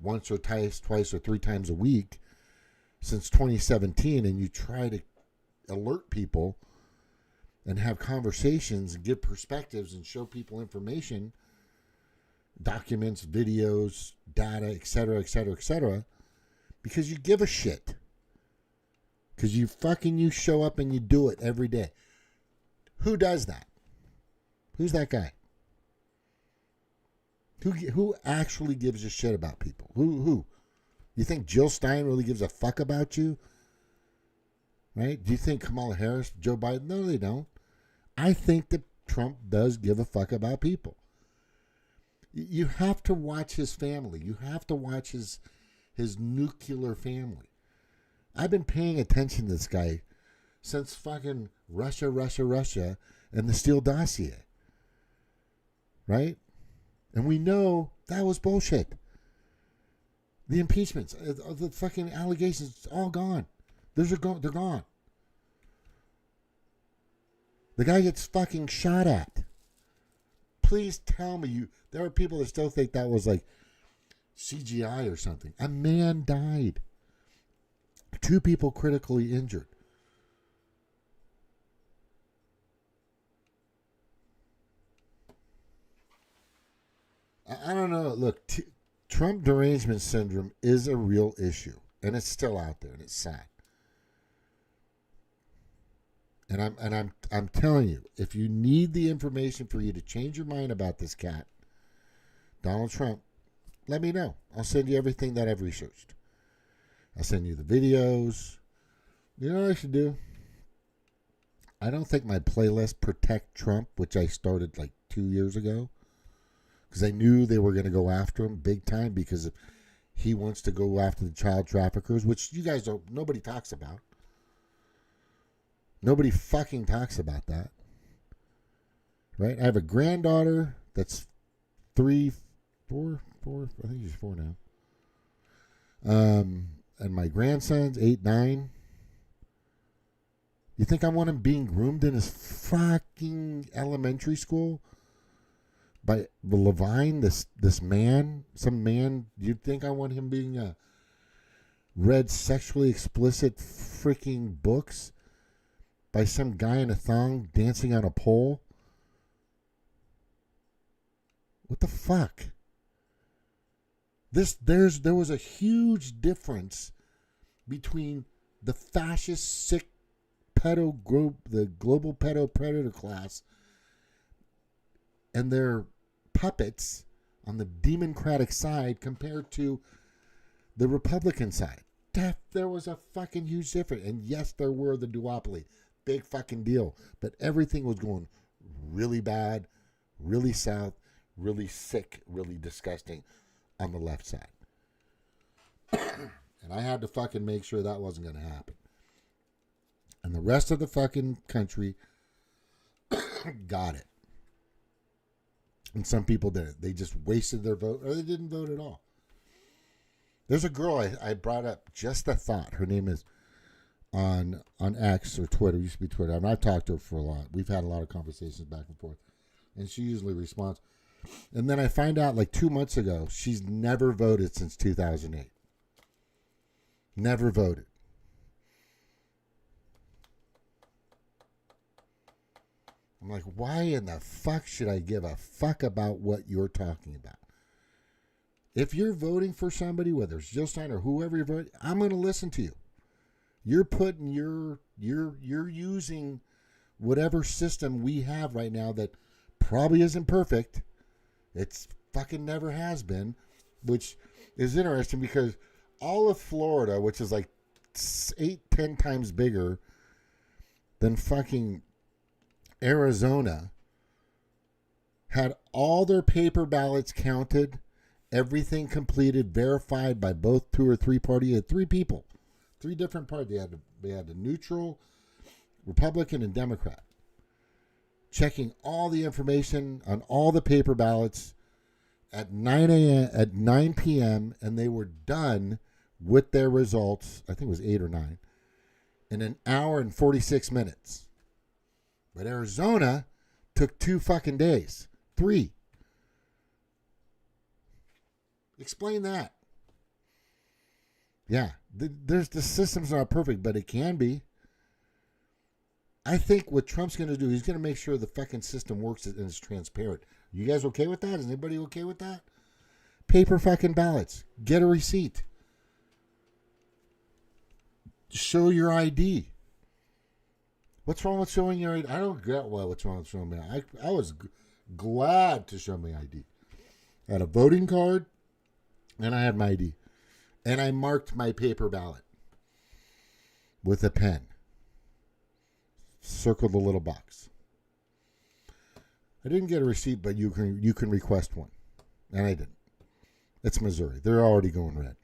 [SPEAKER 1] once or twice or 3 times a week since 2017, and you try to alert people and have conversations and give perspectives and show people information, documents, videos, data, etc., etc., etc., because you give a shit. Because you show up and you do it every day. Who does that? Who's that guy? Who actually gives a shit about people? Who? You think Jill Stein really gives a fuck about you? Right? Do you think Kamala Harris, Joe Biden? No, they don't. I think that Trump does give a fuck about people. You have to watch his family. You have to watch his nuclear family. I've been paying attention to this guy since fucking Russia, and the Steele dossier. Right? And we know that was bullshit. The impeachments, the fucking allegations, it's all gone. They're gone. The guy gets fucking shot at. Please tell me there are people that still think that was like CGI or something. A man died. 2 people critically injured. I don't know. Look, Trump derangement syndrome is a real issue, and it's still out there, and it's sad. And I'm telling you, if you need the information for you to change your mind about this cat, Donald Trump, let me know. I'll send you everything that I've researched. I'll send you the videos. You know what I should do? I don't think my playlist Protect Trump, which I started like 2 years ago, because I knew they were going to go after him big time because he wants to go after the child traffickers, which you guys don't, nobody talks about. Nobody fucking talks about that. Right? I have a granddaughter that's 3, 4, I think she's 4 now. And my grandson's 8, 9. You think I want him being groomed in his fucking elementary school by Levine, this man, some man? You think I want him being read sexually explicit freaking books by some guy in a thong dancing on a pole? What the fuck? There was a huge difference between the fascist, sick pedo group, the global pedo predator class, and their puppets on the Demoncratic side compared to the Republican side. There was a fucking huge difference. And yes, there were the duopoly. Big fucking deal. But everything was going really bad, really south, really sick, really disgusting on the left side. And I had to fucking make sure that wasn't going to happen. And the rest of the fucking country got it. And some people didn't. They just wasted their vote, or they didn't vote at all. There's a girl I brought up, just a thought. Her name is on X or Twitter. It used to be Twitter. And I've talked to her for a lot. We've had a lot of conversations back and forth. And she usually responds. And then I find out like 2 months ago, she's never voted since 2008. Never voted. I'm like, why in the fuck should I give a fuck about what you're talking about? If you're voting for somebody, whether it's Jill Stein or whoever you're voting, I'm going to listen to you. You're putting you're using whatever system we have right now that probably isn't perfect. It's fucking never has been, which is interesting because all of Florida, which is like 8-10 times bigger than fucking Arizona, had all their paper ballots counted, everything completed, verified by both 2 or 3 parties. You had 3 people, 3 different parties. They had a neutral, Republican, and Democrat, checking all the information on all the paper ballots at 9 p.m. and they were done with their results. I think it was 8 or 9 in an hour and 46 minutes. But Arizona took 2 fucking days. 3. Explain that. Yeah, the system's not perfect, but it can be. I think what Trump's going to do, he's going to make sure the fucking system works and is transparent. You guys okay with that? Is anybody okay with that? Paper fucking ballots. Get a receipt. Show your ID. What's wrong with showing your ID? I don't get what's wrong with showing my ID. I was glad to show my ID. I had a voting card, and I had my ID. And I marked my paper ballot with a pen. Circled the little box. I didn't get a receipt, but you can request one. And I didn't. It's Missouri. They're already going red.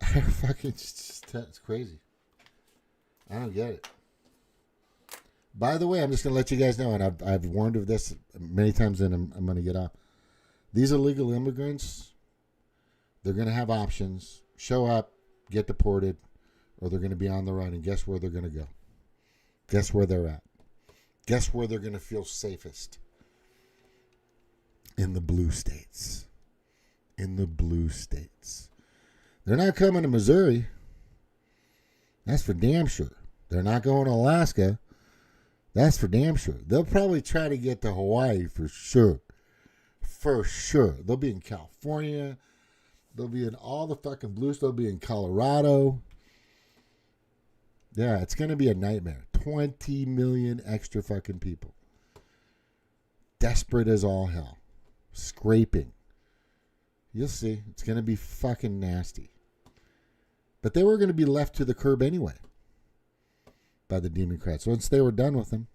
[SPEAKER 1] Fucking, it's crazy. I don't get it. By the way, I'm just going to let you guys know, and I've warned of this many times, and I'm going to get off. These illegal immigrants, they're going to have options. Show up, get deported, or they're going to be on the run, and guess where they're going to go? Guess where they're at? Guess where they're going to feel safest? In the blue states. In the blue states. They're not coming to Missouri. That's for damn sure. They're not going to Alaska. That's for damn sure. They'll probably try to get to Hawaii for sure. For sure. They'll be in California. They'll be in all the fucking blues. They'll be in Colorado. Yeah, it's going to be a nightmare. 20 million extra fucking people. Desperate as all hell. Scraping. You'll see. It's going to be fucking nasty. But they were going to be left to the curb anyway by the Demoncrats. Once they were done with them.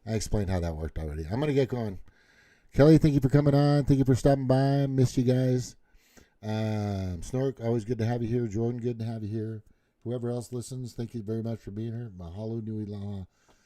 [SPEAKER 1] I explained how that worked already. I'm going to get going. Kelly, thank you for coming on. Thank you for stopping by. Missed you guys. Snork, always good to have you here. Jordan, good to have you here. Whoever else listens, thank you very much for being here. Mahalo nui laha.